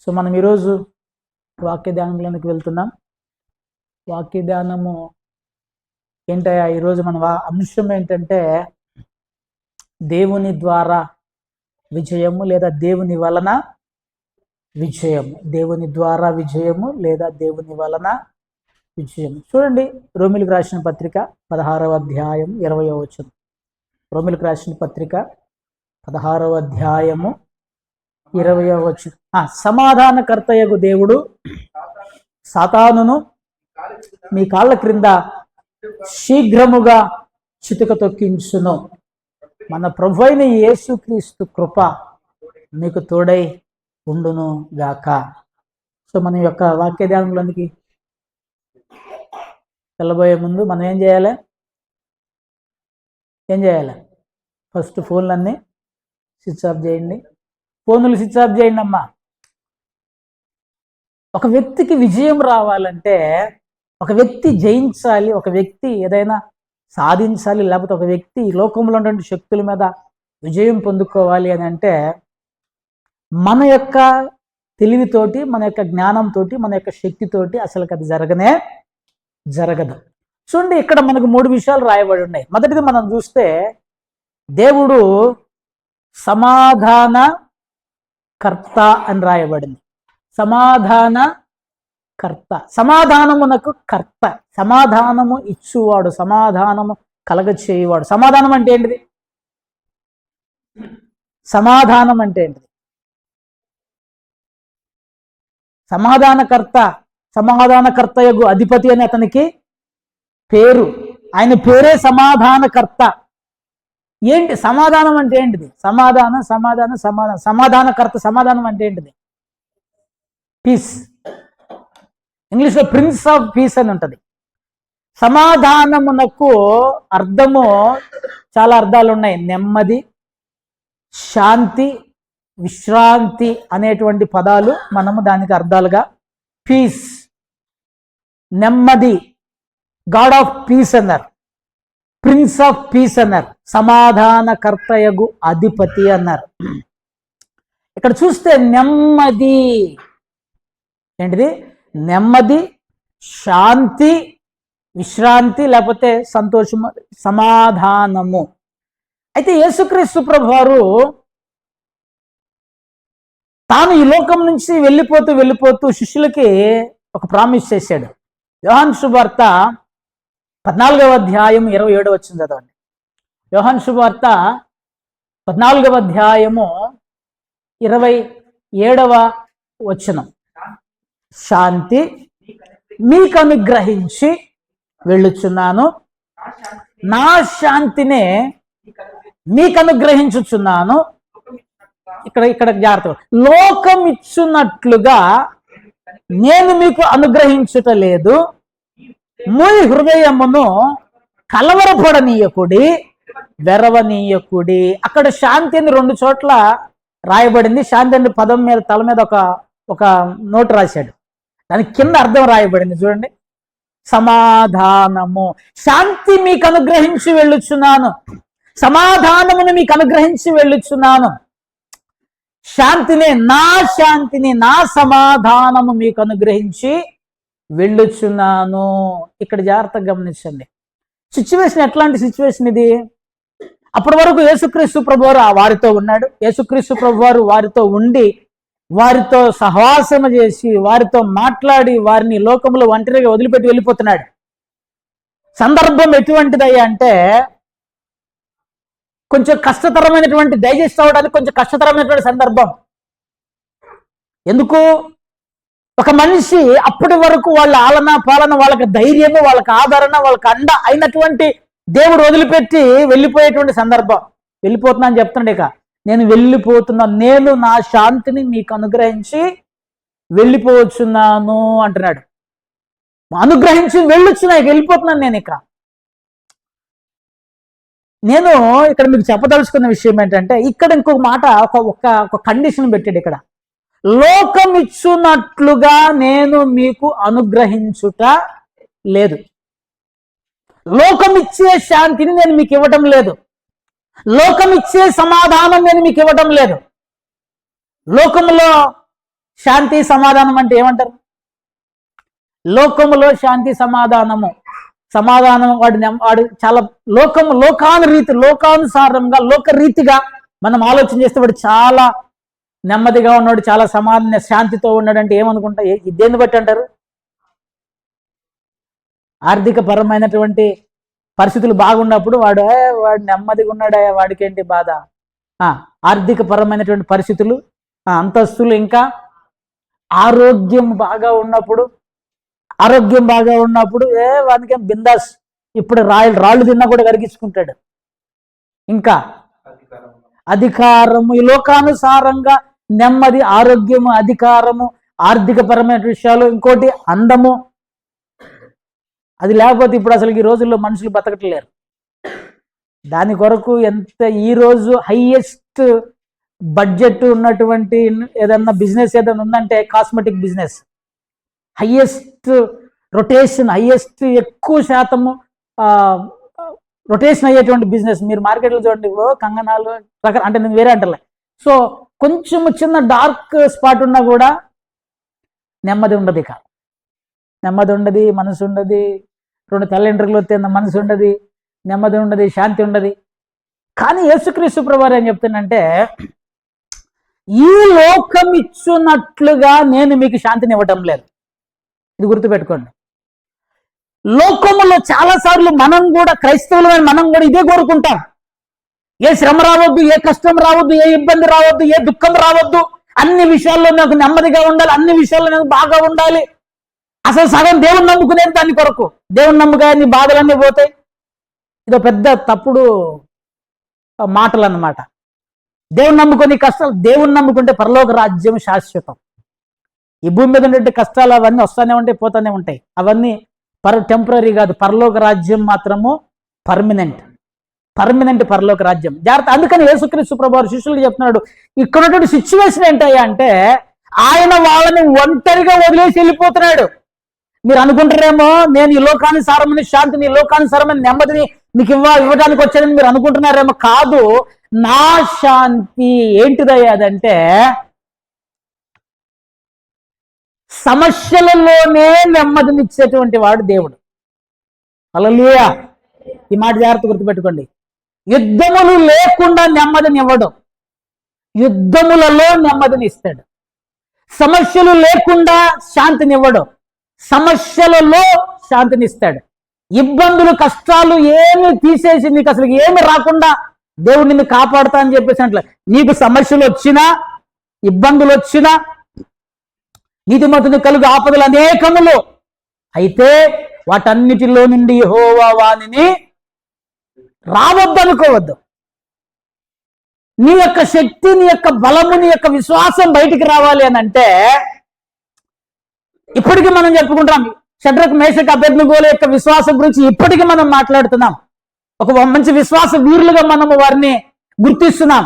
So మనం ఈరోజు వాక్య ధ్యానంలోనికి వెళ్తున్నాం. వాక్య ధ్యానము ఏంటయ్యా ఈరోజు మన అంశం ఏంటంటే దేవుని ద్వారా విజయము లేదా దేవుని వలన విజయము. దేవుని ద్వారా విజయము లేదా దేవుని వలన విజయము. చూడండి, రోమిలకు రాసిన పత్రిక 16వ అధ్యాయం 20వ వచనం. రోమిలకు రాసిన పత్రిక 16వ అధ్యాయము 20వ వచనం. సమాధానకర్తయగు దేవుడు సాతానును మీ కాళ్ళ క్రింద శీఘ్రముగా చితుక తొక్కించును. మన ప్రభు అయిన యేసుక్రీస్తు కృప మీకు తోడై ఉండును గాక. సో మన యొక్క వాక్య ధ్యానంలోనికి వెళ్ళబోయే ముందు మనం ఏం చేయాలి? ఫస్ట్ ఫోన్లన్నీ స్విచ్ ఆఫ్ చేయండి. ఫోన్లు స్విచ్ ఆఫ్ చేయండి అమ్మా. ఒక వ్యక్తికి విజయం రావాలంటే, ఒక వ్యక్తి జయించాలి, ఒక వ్యక్తి ఏదైనా సాధించాలి, లేకపోతే ఒక వ్యక్తి ఈ లోకంలో ఉన్నటువంటి శక్తుల మీద విజయం పొందుకోవాలి అని అంటే మన యొక్క తెలివితోటి, మన యొక్క జ్ఞానంతో, మన యొక్క శక్తితోటి అసలు అది జరగదు. చూడండి, ఇక్కడ మనకు 3 విషయాలు రాయబడి ఉన్నాయి. మొదటిది మనం చూస్తే దేవుడు సమాధాన కర్త అని రాయబడింది. సమాధాన కర్త, సమాధానమునకు కర్త, సమాధానము ఇచ్చువాడు, సమాధానము కలగచేయువాడు. సమాధానం అంటే ఏంటిది? సమాధానం అంటే ఏంటిది? సమాధానకర్తయగు అధిపతి అని అతనికి పేరు. ఆయన పేరే సమాధానకర్త. ఏంటి సమాధానం అంటే ఏంటిది? సమాధానకర్త. సమాధానం అంటే ఏంటిది? పీస్. ఇంగ్లీష్లో ప్రిన్స్ ఆఫ్ పీస్ అని ఉంటుంది. సమాధానమునకు అర్థము చాలా అర్థాలు ఉన్నాయి. నెమ్మది, శాంతి, విశ్రాంతి అనేటువంటి పదాలు మనము దానికి అర్థాలుగా. పీస్, నెమ్మది, గాడ్ ఆఫ్ పీస్ అన్నారు, ప్రిన్స్ ఆఫ్ పీస్ అన్నారు, సమాధానకర్తయగు అధిపతి అన్నారు. ఇక్కడ చూస్తే నెమ్మది ఏంటిది? నెమ్మది, శాంతి, విశ్రాంతి, లేకపోతే సంతోషము, సమాధానము. అయితే యేసుక్రీస్తు ప్రభువారు తాను ఈ లోకం నుంచి వెళ్ళిపోతూ శిష్యులకి ఒక ప్రామిస్ చేశాడు. యోహాను సువార్త 14వ అధ్యాయం 27వ వచనం చదవండి. యోహాను సువార్త 14వ అధ్యాయము 27వ వచనం. శాంతి మీకు అనుగ్రహించి వెళ్ళుచున్నాను, నా శాంతినే మీకు అనుగ్రహించుచున్నాను. ఇక్కడ జాగ్రత్త. లోకం ఇచ్చున్నట్లుగా నేను మీకు అనుగ్రహించుట లేదు. మీ హృదయమును కలవరపడనీయకుడి, వెరవనీయకుడి. అక్కడ శాంతి అని 2 చోట్ల రాయబడింది. శాంతి అనే పదం మీద తల మీద ఒక నోట్ రాశాడు. దానికి కింద అర్థం రాయబడింది చూడండి. సమాధానము. శాంతి మీకు అనుగ్రహించి వెళ్ళుచున్నాను, సమాధానమును మీకు అనుగ్రహించి వెళ్ళుచున్నాను. శాంతిని నా సమాధానము మీకు అనుగ్రహించి వెళ్ళుచున్నాను. ఇక్కడ జాగ్రత్తగా గమనించండి. సిచ్యువేషన్ ఎట్లాంటి సిచ్యువేషన్ ఇది? అప్పటి వరకు యేసుక్రీస్తు ప్రభువారు వారితో ఉన్నాడు. యేసుక్రీస్తు ప్రభువారు వారితో ఉండి, వారితో సహవాసము చేసి, వారితో మాట్లాడి, వారిని లోకంలో ఒంటరిగా వదిలిపెట్టి వెళ్ళిపోతున్నాడు. సందర్భం ఎటువంటిదయ్యా అంటే, కొంచెం కష్టతరమైనటువంటి, డైజెస్ట్ అవ్వడానికి కొంచెం కష్టతరమైనటువంటి సందర్భం. ఎందుకు? ఒక మనిషి అప్పటి వరకు వాళ్ళ ఆలన పాలన, వాళ్ళకి ధైర్యము, వాళ్ళకి ఆదరణ, వాళ్ళకి అండ అయినటువంటి దేవుడు వదిలిపెట్టి వెళ్ళిపోయేటువంటి సందర్భం. వెళ్ళిపోతున్నా అని చెప్తున్నాడు. ఇక నేను వెళ్ళిపోతున్నాను, నేను నా శాంతిని మీకు అనుగ్రహించి వెళ్ళిపోవచ్చున్నాను అంటున్నాడు. అనుగ్రహించి వెళ్ళిపోతున్నాను నేను. నేను ఇక్కడ మీకు చెప్పదలుచుకున్న విషయం ఏంటంటే, ఇక్కడ ఇంకొక మాట, ఒక కండిషన్ పెట్టాడు ఇక్కడ. లోకం ఇచ్చున్నట్లుగా నేను మీకు అనుగ్రహించుట లేదు. లోకం ఇచ్చే శాంతిని నేను మీకు ఇవ్వటం లేదు. లోకం ఇచ్చే సమాధానం నేను మీకు ఇవ్వటం లేదు. లోకంలో శాంతి సమాధానం అంటే ఏమంటారు? లోకములో శాంతి సమాధానం వాడు చాలా లోకానుసారంగా లోకరీతిగా మనం ఆలోచన చేస్తే వాడు చాలా నెమ్మదిగా ఉన్నాడు, చాలా శాంతితో ఉన్నాడు అంటే ఏమనుకుంటా? దేన్ని బట్టి అంటారు? ఆర్థిక పరమైనటువంటి పరిస్థితులు బాగున్నప్పుడు వాడు నెమ్మదిగా ఉన్నాడా, వాడికేంటి బాధ? ఆర్థిక పరమైనటువంటి పరిస్థితులు, అంతస్తులు, ఇంకా ఆరోగ్యం బాగా ఉన్నప్పుడు వానికేం బిందాస్, ఇప్పుడు రాళ్ళు తిన్నా కూడా కరిగించుకుంటాడు. ఇంకా అధికారము, ఈ లోకానుసారంగా నెమ్మది, ఆరోగ్యము, అధికారము, ఆర్థిక పరమైన విషయాలు, ఇంకోటి అందము. అది లేకపోతే ఇప్పుడు అసలు ఈ రోజుల్లో మనుషులు బతకట్లేరు. దాని కొరకు ఈ రోజు హైయెస్ట్ బడ్జెట్ ఉన్నటువంటి ఏదన్నా బిజినెస్ ఏదైనా ఉందంటే కాస్మెటిక్ బిజినెస్. హైయెస్ట్ రొటేషన్, ఎక్కువ శాతము రొటేషన్ అయ్యేటువంటి బిజినెస్. మీరు మార్కెట్లో చూడండి, కంగనాలు అంటే నేను వేరే అంటలే. సో కొంచెం చిన్న డార్క్ స్పాట్ ఉన్నా కూడా నెమ్మది ఉండదు, నెమ్మది ఉండదు, మనసు ఉండదు. 2 తల్లిదండ్రులు వస్తే మనసు ఉండదు, నెమ్మది ఉండదు, శాంతి ఉండదు. కానీ యేసుక్రీస్తు ప్రభువారు ఏం చెప్తానంటే, ఈ లోకం ఇచ్చున్నట్లుగా నేను మీకు శాంతిని ఇవ్వటం లేదు. ఇది గుర్తుపెట్టుకోండి. లోకములో చాలాసార్లు మనం కూడా, క్రైస్తవులమైన మనం కూడా ఇదే కోరుకుంటాం. ఏ శ్రమ రావద్దు, ఏ కష్టం రావద్దు, ఏ ఇబ్బంది రావద్దు, ఏ దుఃఖం రావద్దు, అన్ని విషయాల్లో నాకు నెమ్మదిగా ఉండాలి, అన్ని విషయాల్లో నాకు బాగా ఉండాలి. అసలు సగం దేవుని నమ్ముకునేది దాని కొరకు. దేవుని నమ్ముకాయని బాధలన్నీ పోతాయి. ఇదో పెద్ద తప్పుడు మాటలు అన్నమాట. దేవుని నమ్ముకొని కష్టాలు, దేవుని నమ్ముకుంటే పరలోక రాజ్యం శాశ్వతం. ఈ భూమి మీద ఉండే కష్టాలు అవన్నీ వస్తూనే ఉంటాయి, పోతూనే ఉంటాయి. అవన్నీ టెంపరీ కాదు. పరలోక రాజ్యం మాత్రము పర్మనెంట్ పరలోక రాజ్యం. జాగ్రత్త. అందుకని యేసుక్రీస్తు ప్రభువారు శిష్యులకు చెప్తున్నాడు, ఇక్కడ ఉన్నటువంటి సిచ్యువేషన్ ఏంటయ్యా అంటే, ఆయన వాళ్ళని ఒంటరిగా వదిలేసి వెళ్ళిపోతున్నాడు. మీరు అనుకుంటారేమో నేను ఈ లోకానుసారమైన శాంతిని, ఈ లోకానుసారమైన నెమ్మదిని మీకు ఇవ్వడానికి వచ్చానని మీరు అనుకుంటున్నారేమో. కాదు, నా శాంతి ఏంటిదయ్యా అదంటే, సమస్యలలోనే నెమ్మదినిచ్చేటువంటి వాడు దేవుడు. హల్లెలూయా. ఈ మాట జాగ్రత్త గుర్తుపెట్టుకోండి. యుద్ధములు లేకుండా నెమ్మదినివ్వడు, యుద్ధములలో నెమ్మదినిస్తాడు. సమస్యలు లేకుండా శాంతినివ్వడు, సమస్యలలో శాంతినిస్తాడు. ఇబ్బందులు, కష్టాలు ఏమి తీసేసి నీకు అసలు ఏమి రాకుండా దేవుడు నిన్ను కాపాడుతా అని చెప్పేసి అట్లా. నీకు సమస్యలు వచ్చినా, ఇబ్బందులు వచ్చినా, నీతిమంతుని కలుగు ఆపదలు అనేకములు అయితే వాటన్నిటిలో నుండి యెహోవా వానిని రావద్దనుకోవద్దు. నీ యొక్క శక్తి, నీ యొక్క బలము, నీ యొక్క విశ్వాసం బయటికి రావాలి అని అంటే, ఇప్పటికీ మనం చెప్పుకుంటాం షడ్రక్ మేషక్ అబేద్నెగోల యొక్క విశ్వాసం గురించి ఇప్పటికీ మనం మాట్లాడుతున్నాం. ఒక మంచి విశ్వాస వీరులుగా మనము వారిని గుర్తిస్తున్నాం.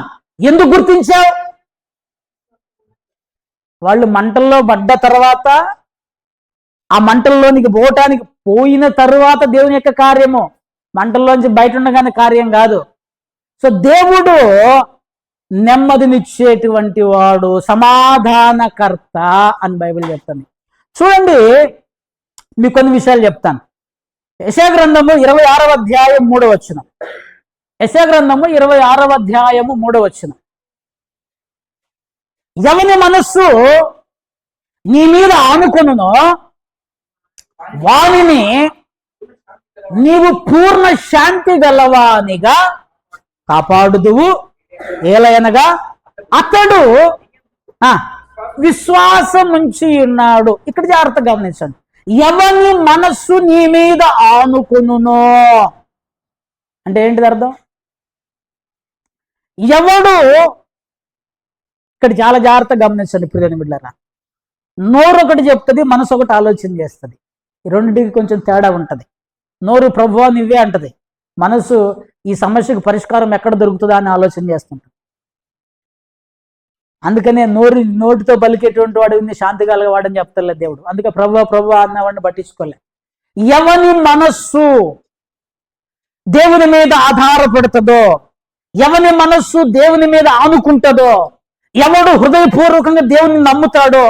ఎందుకు గుర్తించావు? వాళ్ళు మంటల్లో పడ్డ తర్వాత, ఆ మంటల్లోనికి పోయిన తర్వాత దేవుని యొక్క కార్యము, మంటల్లోంచి బయట ఉండగానే కార్యం కాదు. సో దేవుడు నెమ్మదినిచ్చేటువంటి వాడు, సమాధానకర్త అని బైబిల్ చెప్తాను. చూడండి, మీకు కొన్ని విషయాలు చెప్తాను. యెషయా గ్రంథము 26వ అధ్యాయం 3వ వచనం. యెషయా గ్రంథము 26వ అధ్యాయము 3వ వచనం. ఎవని మనస్సు నీ మీద ఆనుకొనునో వానిని నీవు పూర్ణ శాంతి గలవానిగా కాపాడుదువు. ఏలయనగా అతడు విశ్వాసం ఉంచి ఉన్నాడు. ఇక్కడ జాగ్రత్తగా గమనించండి. ఎవని మనస్సు నీ మీద ఆనుకొనునో అంటే ఏంటిది అర్థం? ఎవడు, ఇక్కడ చాలా జాగ్రత్తగా గమనించండి ప్రియమైన బిడ్డలారా. నోరు ఒకటి చెప్తుంది, మనసు ఒకటి ఆలోచన చేస్తుంది. ఈ రెండింటికి కొంచెం తేడా ఉంటుంది. నోరు ప్రభువా నువ్వే అంటది, మనసు ఈ సమస్యకు పరిష్కారం ఎక్కడ దొరుకుతుందా అని ఆలోచన చేస్తుంటుంది. అందుకనే నోటితో పలికేటువంటి వాడు శాంతి కలగవాడని చెప్తలే దేవుడు. అందుకే ప్రభువా అన్నవాడిని పట్టించుకోలే. ఎవని మనస్సు దేవుని మీద ఆధారపడుతుందో, ఎవని మనస్సు దేవుని మీద ఆనుకుంటుందో, ఎవడు హృదయపూర్వకంగా దేవుని నమ్ముతాడో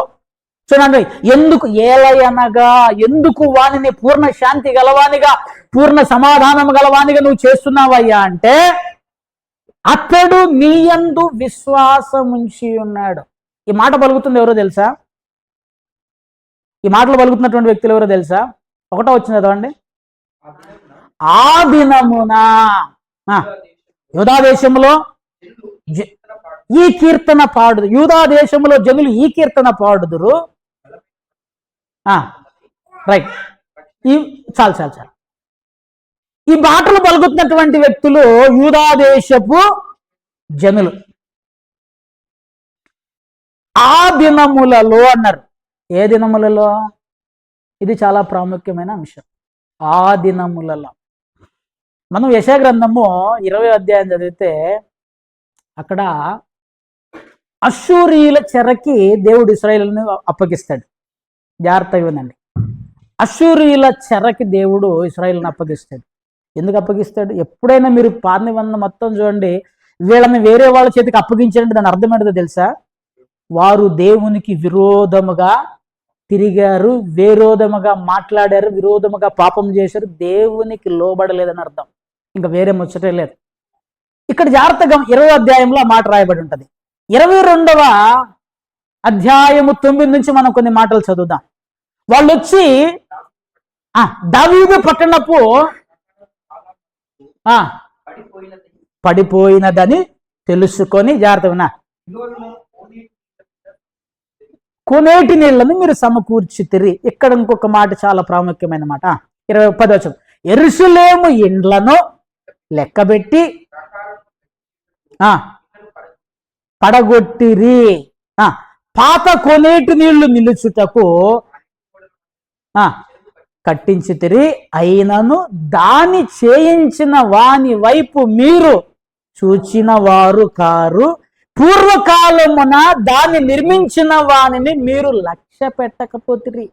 చూడండి, ఎందుకు ఏలయనగా ఎందుకు వానిని పూర్ణ శాంతి గలవానిగా పూర్ణ సమాధానం గలవానిగా నువ్వు చేస్తున్నావయ్యా అంటే అతడు నీ యందు విశ్వాసముంచి ఉన్నాడు. ఈ మాట పలుకుతుంది ఎవరో తెలుసా? ఈ మాటలు పలుకుతున్నటువంటి వ్యక్తులు ఎవరో తెలుసా? ఒకటో వచ్చింది చదవండి. ఆ దినమున యూదా దేశంలో ఈ కీర్తన పాడుదు, యూదా దేశంలో జనులు ఈ కీర్తన పాడుదురు. రైట్, చాలు చాలు చాలు. ఈ మాటలు పలుకుతున్నటువంటి వ్యక్తులు యూదా దేశపు జనులు. ఆ దినములలో అన్నారు. ఏ దినములలో? ఇది చాలా ప్రాముఖ్యమైన అంశం. ఆ దినములలో మనం యెషయా గ్రంథము 20వ అధ్యాయం చదివితే అక్కడ అష్షూరీయుల చెరకి దేవుడు ఇశ్రాయేలును అప్పగిస్తాడు. జాగ్రత్తగా వినండి. అష్షూరీయుల చెరకి దేవుడు ఇశ్రాయేలును అప్పగిస్తాడు. ఎందుకు అప్పగిస్తాడు? ఎప్పుడైనా మీరు పాత నిబంధన మొత్తం చూడండి, వీళ్ళని వేరే వాళ్ళ చేతికి అప్పగించారంటే దాని అర్థం ఏంటో తెలుసా? వారు దేవునికి విరోధముగా తిరిగారు, విరోధముగా మాట్లాడారు, విరోధముగా పాపం చేశారు, దేవునికి లోబడలేదని అర్థం. ఇంకా వేరే ముచ్చటే లేదు. ఇక్కడ జాగ్రత్తగా 20వ అధ్యాయంలో ఆ మాట రాయబడి ఉంటుంది. 22వ అధ్యాయము 9 నుంచి మనం కొన్ని మాటలు చదువుదాం. వాళ్ళు వచ్చి దావీదు పట్టణపు పడిపోయినదని తెలుసుకొని, జాగ్రత్తగా కొనేటి నీళ్లను మీరు సమకూర్చితిరి. ఇక్కడ ఇంకొక మాట చాలా ప్రాముఖ్యమైన మాట. 10వ వచనం. యెరూషలేము ఇండ్లను లెక్కబెట్టి పడగొట్టిరి. పాత కొనేటి నీళ్లు నిలుచుటకు కట్టించితిరి, అయినను దాని చేయించిన వాని వైపు మీరు చూచిన వారు కారు. పూర్వకాలమున దాన్ని నిర్మించిన వానిని మీరు లక్ష్య పెట్టకపోతిరి.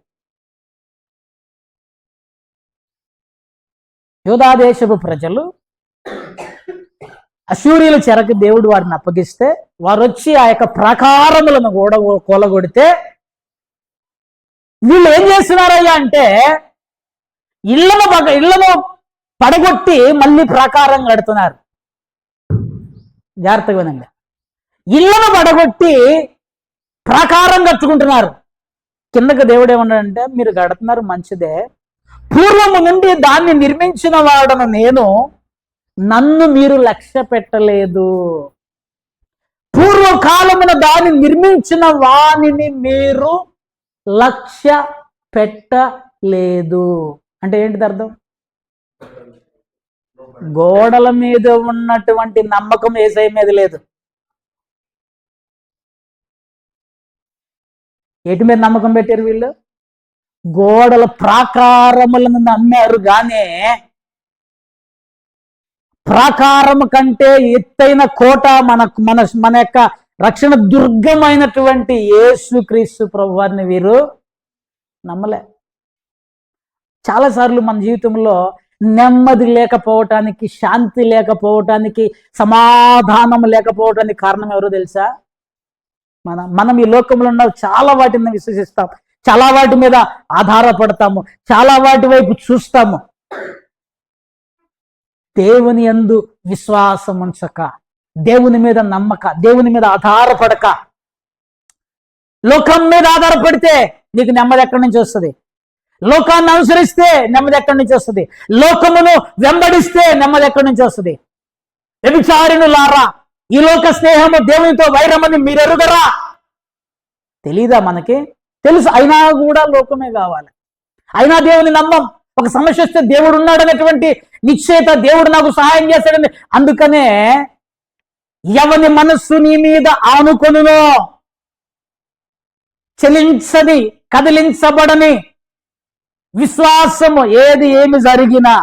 యూదాదేశపు ప్రజలు అష్షూరీయుల చెరకు దేవుడు వారిని అప్పగిస్తే వారు వచ్చి ఆ యొక్క ప్రాకారములను కూడా కూలగొడితే వీళ్ళు ఏం చేస్తున్నారయ్యా అంటే ఇళ్లను పడగొట్టి మళ్ళీ ప్రాకారం కడుతున్నారు. జాగ్రత్తగా వినండి. ఇళ్లను పడగొట్టి ప్రాకారం కట్టుకుంటున్నారు. కిందకి దేవుడు ఏమన్నాడంటే, మీరు కడుతున్నారు మంచిదే, పూర్వము నుండి దాన్ని నిర్మించిన వాడను నేను, నన్ను మీరు లక్ష్య పెట్టలేదు. పూర్వకాలమున దాన్ని నిర్మించిన వానిని మీరు లక్ష్య పెట్టలేదు. అంటే ఏంటిది అర్థం? గోడల మీద ఉన్నటువంటి నమ్మకం యేసయ్య మీద లేదు. ఎటు మీద నమ్మకం పెట్టారు వీళ్ళు? గోడల ప్రాకారములను నమ్మారు. గానే ప్రాకారము కంటే ఎత్తైన కోట మన యొక్క రక్షణ దుర్గమైనటువంటి యేసుక్రీస్తు ప్రభువారిని వీరు నమ్మలే. చాలాసార్లు మన జీవితంలో నెమ్మది లేకపోవటానికి, శాంతి లేకపోవటానికి, సమాధానం లేకపోవటానికి కారణం ఎవరో తెలుసా? మనం ఈ లోకంలో ఉన్న చాలా వాటిని విశ్వసిస్తాం, చాలా వాటి మీద ఆధారపడతాము, చాలా వాటి వైపు చూస్తాము. దేవుని యందు విశ్వాసం ఉంచక, దేవుని మీద నమ్మక, దేవుని మీద ఆధారపడక, లోకం మీద ఆధారపడితే నీకు నెమ్మది ఎక్కడి నుంచి వస్తుంది? లోకాన్ని అనుసరిస్తే నెమ్మది ఎక్కడి నుంచి వస్తుంది? లోకమును వెంబడిస్తే నెమ్మది ఎక్కడి నుంచి వస్తుంది? వ్యభిచారిణులారా, ఈ లోక స్నేహము దేవునితో వైరమని మీరెరుగరా? తెలీదా? మనకి తెలుసు, అయినా కూడా లోకమే కావాలి. అయినా దేవుని నమ్మం. ఒక సమస్య వస్తే దేవుడు ఉన్నాడనేటువంటి నిశ్చయత, దేవుడు నాకు సహాయం చేస్తాడని. అందుకనే ఎవని మనస్సు నీ మీద ఆనుకొనునో, చలించని, కదిలించబడని విశ్వాసము, ఏమి జరిగినా,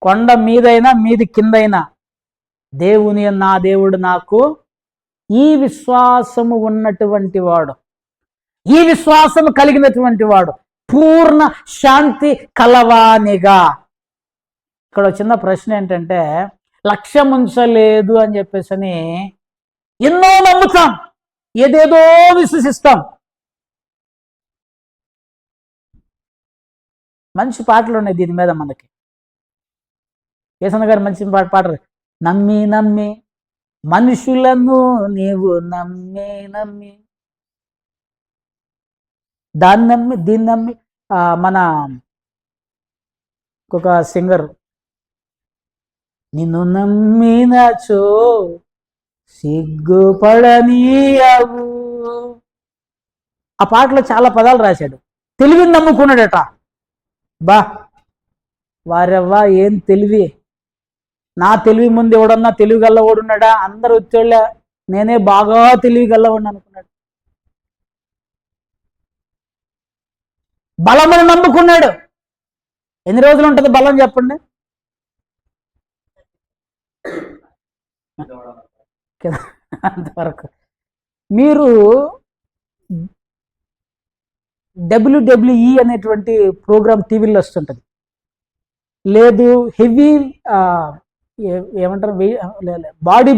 కొండ మీదైనా మీది కిందైనా, దేవుని నా దేవుడు నాకు ఈ విశ్వాసము ఉన్నటువంటి వాడు, ఈ విశ్వాసము కలిగినటువంటి వాడు, పూర్ణ శాంతి కలవానిగా. ఇక్కడ చిన్న ప్రశ్న ఏంటంటే, లక్ష్యం ఉంచలేదు అని చెప్పేసి ఎన్నో నమ్ముతాం, ఏదేదో విశ్వసిస్తాం. మంచి పాటలు ఉన్నాయి దీని మీద మనకి. యేసన్న గారు మంచి పాటలు. నమ్మి నమ్మి మనుషులను నీవు నమ్మి నమ్మి, దాన్ని నమ్మి దీన్ని నమ్మి. మన ఒక సింగర్, నిన్ను నమ్మినచో సిగ్గుపడనీయవు. ఆ పాటలో చాలా పదాలు రాశాడు. తెలివిని నమ్ముకున్నాడట. బా వారెవ్వా ఏం తెలివి! నా తెలివి ముందు ఎవడన్నా తెలివి గల్లవాడున్నాడా? అందరు వచ్చేళ్ళ, నేనే బాగా తెలివి గల్లవాడిని అనుకున్నాడు. బలమును నమ్ముకున్నాడు. ఎన్ని రోజులు ఉంటుంది బలం చెప్పండి? అంతవరకు. మీరు WWE అనేటువంటి ప్రోగ్రామ్ టీవీలో వస్తుంటుంది. లేదు హెవీ ఏమంటారు బాడీ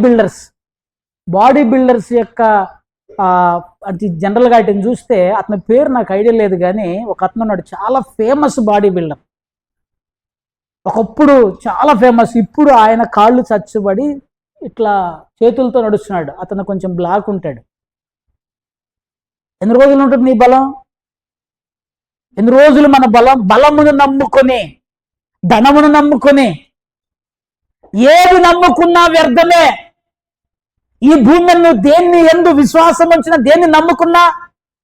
బిల్డర్స్ యొక్క అది జనరల్గా వాటిని చూస్తే అతని పేరు నాకు ఐడియా లేదు, కానీ ఒక అతను ఉన్నాడు చాలా ఫేమస్ బాడీ బిల్డర్. ఒకప్పుడు చాలా ఫేమస్. ఇప్పుడు ఆయన కాళ్ళు చచ్చుబడి ఇట్లా చేతులతో నడుస్తున్నాడు. అతను కొంచెం బ్లాక్ ఉంటాడు. ఎన్ని రోజులు ఉంటుంది నీ బలం? ఎన్ని రోజులు మన బలమును నమ్ముకొని, ధనమును నమ్ముకొని, ఏది నమ్ముకున్నా వ్యర్థమే. ఈ భూమి నువ్వు దేన్ని ఎందు విశ్వాసం వచ్చినా, దేన్ని నమ్ముకున్నా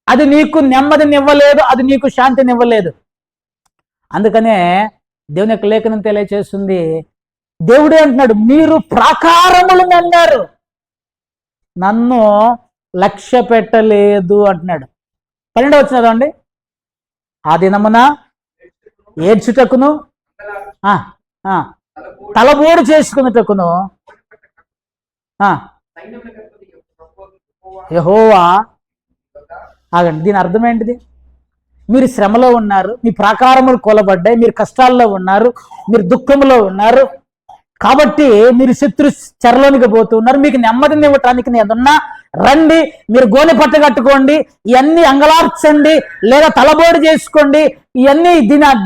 అది నీకు నెమ్మదినివ్వలేదు, అది నీకు శాంతినివ్వలేదు. అందుకనే దేవుని యొక్క లేఖనం తెలియచేస్తుంది. దేవుడే అంటున్నాడు, మీరు ప్రాకారములు నమ్మారు, నన్ను లక్ష్య పెట్టలేదు అంటున్నాడు. 12వ వచనం చదవండి. ఆ దినమున ఏడ్చుటకును తలబోడు చేసుకున్నటకును యెహోవా. ఆగండి, దీని అర్థం ఏంటిది? మీరు శ్రమలో ఉన్నారు, మీ ప్రాకారములు కూలబడ్డాయి, మీరు కష్టాల్లో ఉన్నారు, మీరు దుఃఖంలో ఉన్నారు, కాబట్టి మీరు శత్రు చెరలోనికి పోతున్నారు. మీకు నెమ్మదిని ఇవ్వటానికి నేనున్నా, రండి, మీరు గోనె పట్ట కట్టుకోండి, ఇవన్నీ అంగలార్చండి, లేదా తలబోడు చేసుకోండి, ఇవన్నీ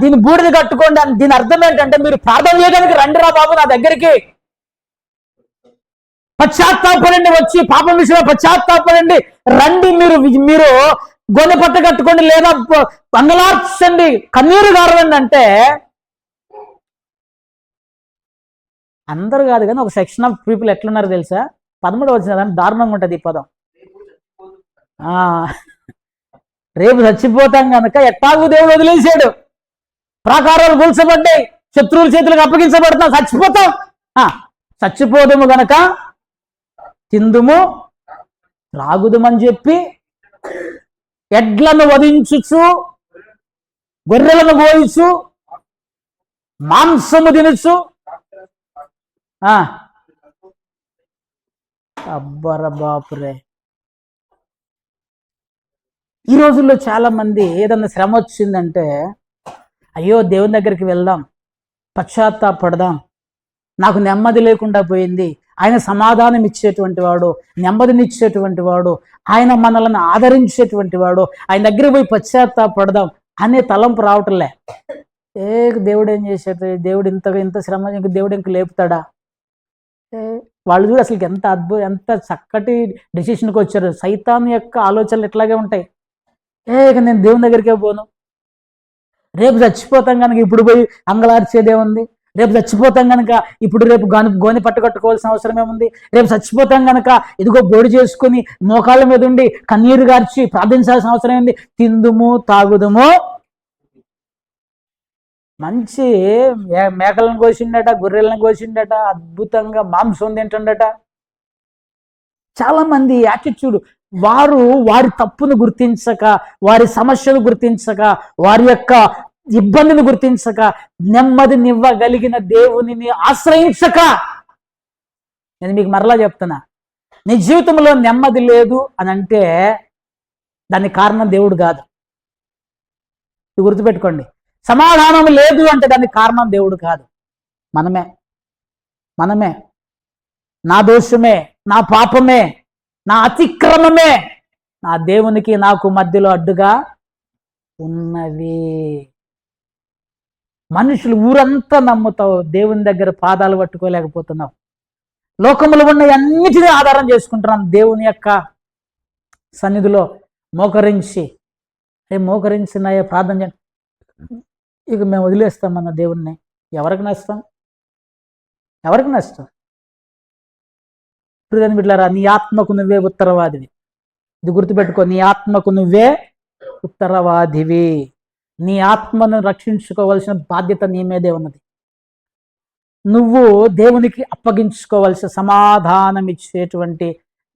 దీని బూడిద కట్టుకోండి. దీని అర్థం ఏంటంటే మీరు ప్రార్థన చేయడానికి రండి రా బాబు నా దగ్గరికి, పశ్చాత్తాపడండి, వచ్చి పాపం విషయంలో పశ్చాత్తాపడండి, రండి, మీరు గోనె పట్ట కట్టుకోండి, లేదా అంగలార్చండి, కన్నీరు గారవండి అంటే అందరూ కాదు, కానీ ఒక సెక్షన్ ఆఫ్ పీపుల్ ఎట్లున్నారు తెలుసా? 13వ వచనం దారుణంగా ఉంటుంది ఈ పదం. రేపు చచ్చిపోతాం కనుక ఎట్టాగు దేవుడు వదిలేసాడు, ప్రాకారాలు కూల్చబడ్డాయి, శత్రువుల చేతులకు అప్పగించబడుతున్నాం, చచ్చిపోతాం. చచ్చిపోదుము గనక తిందుము త్రాగుదుమని చెప్పి ఎడ్లను వధించుచు, గొర్రెలను కోయిచు, మాంసము తినచ్చు. అబ్బర బాపురే! ఈ రోజుల్లో చాలా మంది ఏదన్నా శ్రమ వచ్చిందంటే, అయ్యో దేవుని దగ్గరికి వెళ్దాం, పశ్చాత్తాపడదాం, నాకు నెమ్మది లేకుండా పోయింది, ఆయన సమాధానం ఇచ్చేటువంటి వాడు, నెమ్మదినిచ్చేటువంటి వాడు, ఆయన మనల్ని ఆదరించేటువంటి వాడు, ఆయన దగ్గరికి పోయి పశ్చాత్తాపడదాం అనే తలంపు రావట్లే. దేవుడు ఏం చేసేది? దేవుడు ఇంత శ్రమ ఇంక దేవుడు ఇంక లేపుతాడా? వాళ్ళు చూడు అసలు ఎంత చక్కటి డెసిషన్కి వచ్చారు. సైతాన్ యొక్క ఆలోచనలు ఇట్లాగే ఉంటాయి. ఇక నేను దేవుని దగ్గరికే పోను, రేపు చచ్చిపోతాం కనుక ఇప్పుడు పోయి అంగలార్చేదేముంది, రేపు చచ్చిపోతాం కనుక రేపు గోని పట్టుకట్టుకోవాల్సిన అవసరం ఏముంది, రేపు చచ్చిపోతాం కనుక ఇదిగో బోడి చేసుకుని మోకాళ్ళ మీద ఉండి కన్నీరు గార్చి ప్రార్థించాల్సిన అవసరం ఏంది? తిందుము తాగుదుము. మంచి మేకలను కోసిండట, గొర్రెలను కోసిండట, అద్భుతంగా మాంసం తింటుండట. చాలా మంది యాటిట్యూడ్, వారి తప్పును గుర్తించక, వారి సమస్యను గుర్తించక, వారి యొక్క ఇబ్బందిని గుర్తించక, నెమ్మదినివ్వగలిగిన దేవునిని ఆశ్రయించక. నేను మీకు మరలా చెప్తున్నా, నీ జీవితంలో నెమ్మది లేదు అని అంటే దానికి కారణం దేవుడు కాదు. గుర్తుపెట్టుకోండి, సమాధానం లేదు అంటే దానికి కారణం దేవుడు కాదు, మనమే. నా దోషమే, నా పాపమే, నా అతిక్రమమే నా దేవునికి నాకు మధ్యలో అడ్డుగా ఉన్నవి. మనుషులు ఊరంతా నమ్ముతావు, దేవుని దగ్గర పాదాలు పట్టుకోలేకపోతున్నావు. లోకములు ఉన్న అన్నిటినీ ఆధారం చేసుకుంటున్నాం. దేవుని యొక్క సన్నిధిలో మోకరించి మోకరించినాయే ప్రార్థన చేయండి, ఇక మేము వదిలేస్తామన్న దేవుణ్ణి. ఎవరికి నష్టం? ఎవరికి నష్టం? ఇప్పుడు బిడ్డలారా, నీ ఆత్మకు నువ్వే ఉత్తరవాదివి. ఇది గుర్తుపెట్టుకో, నీ ఆత్మకు నువ్వే ఉత్తరవాదివి. నీ ఆత్మను రక్షించుకోవాల్సిన బాధ్యత నీ మీదే ఉన్నది. నువ్వు దేవునికి అప్పగించుకోవాల్సిన సమాధానం ఇచ్చేటువంటి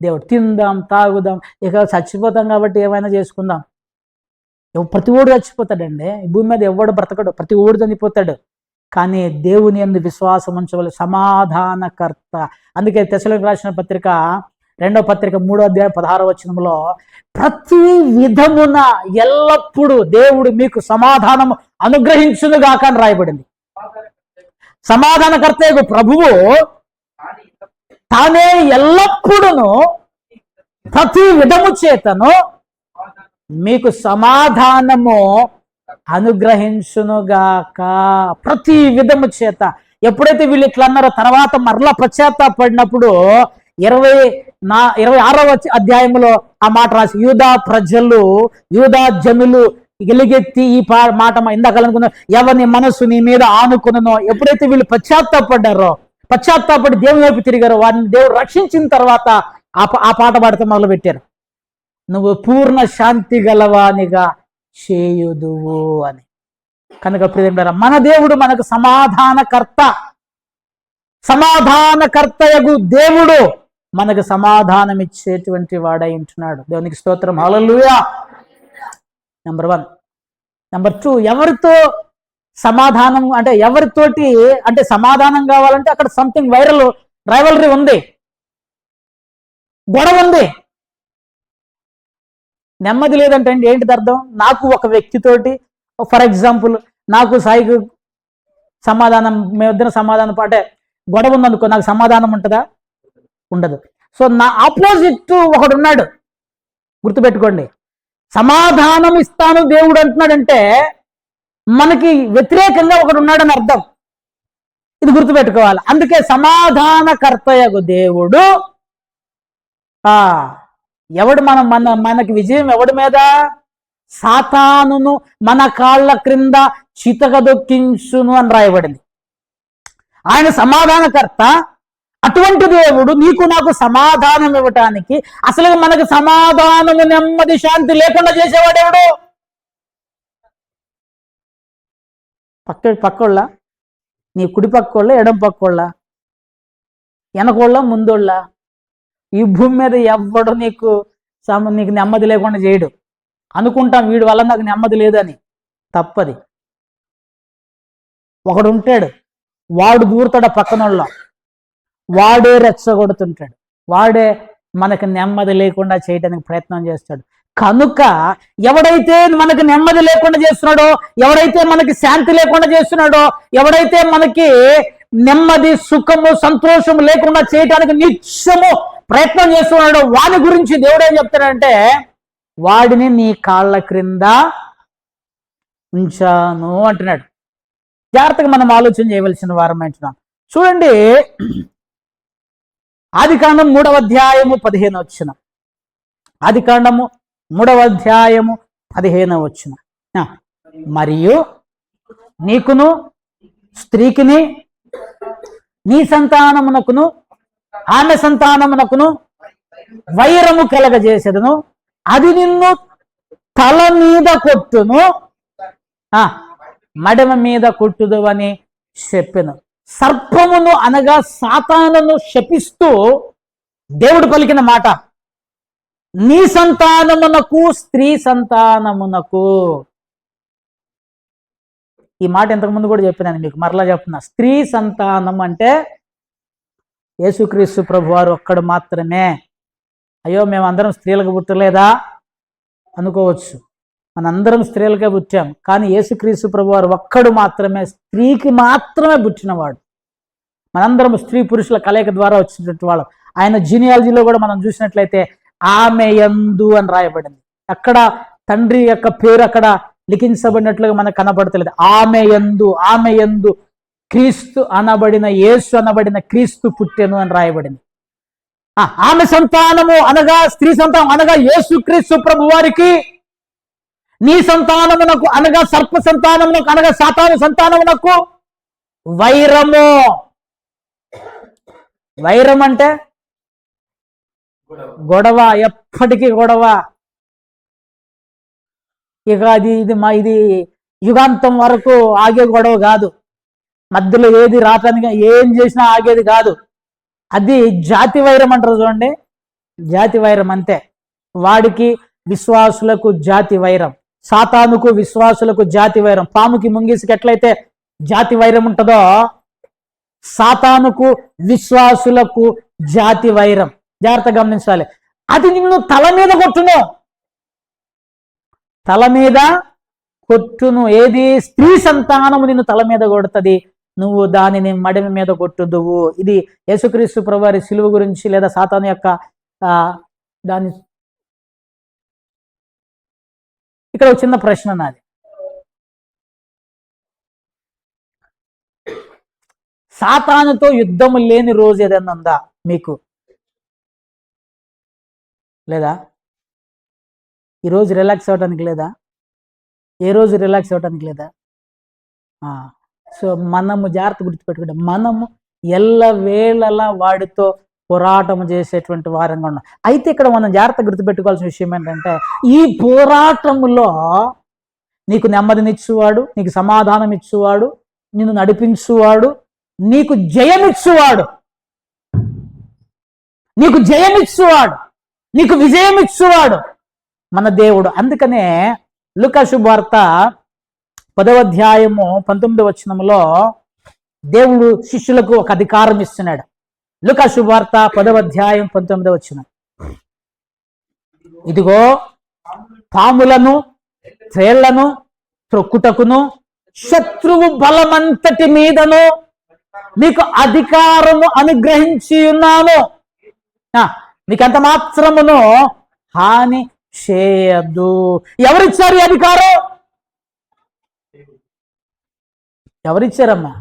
దేవుడు. తిందాం, తాగుదాం, ఇక చచ్చిపోతాం కాబట్టి ఏమైనా చేసుకుందాం. ప్రతి ఓడు చచ్చిపోతాడండి. ఈ భూమి మీద ఎవడు బ్రతకడు, ప్రతి ఓడు చనిపోతాడు. కానీ దేవుని యందు విశ్వాసం ఉంచవలసి సమాధానకర్త. అందుకే తెస్సలోనికీయులకు రాసిన పత్రిక 2వ పత్రిక 3వ అధ్యాయం 16వ వచనంలో ప్రతి విధమున ఎల్లప్పుడూ దేవుడు మీకు సమాధానం అనుగ్రహించునుగాక అని రాయబడింది. సమాధానకర్తయగు ప్రభువు తానే ఎల్లప్పుడూ ప్రతి విధము చేతను మీకు సమాధానము అనుగ్రహించునుగాక. ప్రతి విధము చేత. ఎప్పుడైతే వీళ్ళు ఇట్లా అన్నారో తర్వాత మరలా పశ్చాత్తాపడినప్పుడు 26వ అధ్యాయంలో ఆ మాట రాసి, యూదా ప్రజలు, యూదా జనులు ఎలుగెత్తి ఈ మాట ఇందాక అనుకున్న, ఎవరిని మనసు నీ మీద ఆనుకున్ననో. ఎప్పుడైతే వీళ్ళు పశ్చాత్తాపడి దేవుని వైపు తిరిగారో వారిని దేవుడు రక్షించిన తర్వాత ఆ పాట పాడితే మొదలు పెట్టారు, నువ్వు పూర్ణ శాంతి గలవానిగా చేయుదువు అని. కనుక ప్రియమైన మన దేవుడు మనకు సమాధానకర్తయగు దేవుడు మనకు సమాధానం ఇచ్చేటువంటి వాడై ఉంటున్నాడు. దేవునికి స్తోత్రం, హల్లెలూయా. నెంబర్ 1. నెంబర్ 2, ఎవరితో సమాధానం అంటే ఎవరితోటి అంటే సమాధానం కావాలంటే అక్కడ సంథింగ్ రైవలరీ ఉంది, గొడవ ఉంది. నెమ్మది లేదంటే ఏంటిది అర్థం? నాకు ఒక వ్యక్తితోటి, ఫర్ ఎగ్జాంపుల్ నాకు సాయికి సమాధానం, మేమిద్దరం సమాధానం అంటే గొడవ ఉందనుకో, నాకు సమాధానం ఉంటుందా? ఉండదు. సో నా ఆపోజిట్ ఒకడు ఉన్నాడు, గుర్తుపెట్టుకోండి. సమాధానం ఇస్తాను దేవుడు అంటున్నాడంటే మనకి వ్యతిరేకంగా ఒకడు ఉన్నాడని అర్థం. ఇది గుర్తుపెట్టుకోవాలి. అందుకే సమాధానకర్తయగు దేవుడు ఎవడు మనకి విజయం ఎవడి మీద? సాతానును మన కాళ్ళ క్రింద చితకదొక్కించును అని రాయబడింది. ఆయన సమాధానకర్త. అటువంటి దేవుడు నీకు నాకు సమాధానం ఇవ్వటానికి, అసలు మనకు సమాధానము, నెమ్మది, శాంతి లేకుండా చేసేవాడెవడు? పక్కోళ్ళ, నీ కుడి పక్కోళ్ళ, ఎడం పక్కోళ్ళ, వెనకోళ్ళ, ముందోళ్ళ? ఈ భూమి మీద ఎవ్వడు నీకు నెమ్మది లేకుండా చేయడు. అనుకుంటాం వీడి వల్ల నాకు నెమ్మది లేదని, తప్పది. ఒకడు ఉంటాడు, వాడు దూరతాడు పక్కనోళ్ళ, వాడే రెచ్చగొడుతుంటాడు, వాడే మనకు నెమ్మది లేకుండా చేయడానికి ప్రయత్నం చేస్తాడు. కనుక ఎవడైతే మనకి నెమ్మది లేకుండా చేస్తున్నాడో, ఎవడైతే మనకి శాంతి లేకుండా చేస్తున్నాడో, ఎవడైతే మనకి నెమ్మది, సుఖము, సంతోషము లేకుండా చేయడానికి నిత్యము ప్రయత్నం చేస్తున్నాడో వాని గురించి దేవుడు ఏం చెప్తాడంటే, వాడిని నీ కాళ్ళ క్రింద ఉంచాను అంటున్నాడు. జాగ్రత్తగా మనం ఆలోచన చేయవలసిన వారం అంటున్నాం. చూడండి, ఆదికాండం 3వ అధ్యాయము 15వ వచనం. ఆదికాండము 3వ అధ్యాయము 15వ వచనం. మరియు నీకును స్త్రీకిని నీ సంతానమునకును ఆమె సంతానమునకును వైరము కలగజేసేదను, అది నిన్ను తల మీద కొట్టును, మడమ మీద కొట్టుదు అని చెప్పెను. సర్పమును అనగా సాతానును శపిస్తూ దేవుడు పలికిన మాట, నీ సంతానమునకు స్త్రీ సంతానమునకు. ఈ మాట ఇంతకుముందు కూడా చెప్పినాను మీకు, మరలా చెప్తున్నా. స్త్రీ సంతానం అంటే యేసుక్రీస్తు ప్రభువారు ఒక్కడు మాత్రమే. అయ్యో మేమందరం స్త్రీలకు పుట్టలేదా అనుకోవచ్చు, మనందరం స్త్రీలకే పుట్టాం. కానీ యేసుక్రీస్తు ప్రభువారు ఒక్కడు మాత్రమే స్త్రీకి మాత్రమే పుట్టినవాడు. మనందరం స్త్రీ పురుషుల కలయిక ద్వారా వచ్చినటువంటి వాళ్ళం. ఆయన జీనియాలజీలో కూడా మనం చూసినట్లయితే ఆమె యందు అని రాయబడింది. అక్కడ తండ్రి యొక్క పేరు అక్కడ లిఖించబడినట్లుగా మనకు కనబడతలేదు. ఆమె యందు క్రీస్తు అనబడిన యేసు అనబడిన క్రీస్తు పుట్టెను అని రాయబడింది. ఆమె సంతానము అనగా స్త్రీ సంతానం అనగా యేసు క్రీస్తు ప్రభు వారికి నీ సంతానమునకు అనగా సర్ప సంతానమునకు అనగా సాతాను సంతానమునకు వైరము. వైరం అంటే గొడవ, ఎప్పటికీ గొడవ. ఇక ఇది యుగాంతం వరకు ఆగే గొడవ కాదు. మధ్యలో ఏది రాటానికి ఏం చేసినా ఆగేది కాదు. అది జాతి వైరం అంటారు చూడండి, జాతి వైరం అంతే. వాడికి విశ్వాసులకు జాతి వైరం, సాతానుకు విశ్వాసులకు జాతి వైరం. పాముకి ముంగిసికి ఎట్లయితే జాతి వైరం ఉంటుందో సాతానుకు విశ్వాసులకు జాతి వైరం. జాగ్రత్త గమనించాలి. అది నిన్ను తల మీద కొట్టును, తల మీద కొట్టును. ఏది? స్త్రీ సంతానము నిన్ను తల మీద కొడుతుంది, నువ్వు దానిని మడిమ మీద కొట్టుదువు. ఇది యేసుక్రీస్తు ప్రభువారి సిలువ గురించి లేదా సాతాను యొక్క దాని. ఇక్కడ ఒక చిన్న ప్రశ్న నాది. సాతానుతో యుద్ధము లేని రోజు ఏదైనా ఉందా మీకు? లేదా? ఈరోజు రిలాక్స్ అవ్వడానికి లేదా? ఏ రోజు రిలాక్స్ అవ్వడానికి లేదా? సో మనము జాగ్రత్త గుర్తుపెట్టుకుంటాం, మనము ఎల్లవేళలా వాడితో పోరాటం చేసేటువంటి వారంగా ఉన్నాం. అయితే ఇక్కడ మనం జాగ్రత్త గుర్తుపెట్టుకోవాల్సిన విషయం ఏంటంటే, ఈ పోరాటములో నీకు నెమ్మదినిచ్చువాడు, నీకు సమాధానం ఇచ్చువాడు, నిన్ను నడిపించువాడు, నీకు జయమిచ్చువాడు, నీకు జయమిచ్చువాడు, నీకు విజయమిచ్చువాడు మన దేవుడు. అందుకనే లూకా శుభవార్త 10వ అధ్యాయము 19వ వచనంలో దేవుడు శిష్యులకు ఒక అధికారం ఇస్తున్నాడు. లూకా శుభవార్త 10వ అధ్యాయం 19వ వచనం. ఇదిగో పాములను త్రేళ్లను త్రొక్కుటకును శత్రువు బలమంతటి మీదను మీకు అధికారము అనుగ్రహించి ఉన్నాను, మీకంత మాత్రమును హాని చేయదు. ఎవరిచ్చారు ఈ అధికారం? ఎవరిచ్చారమ్మా?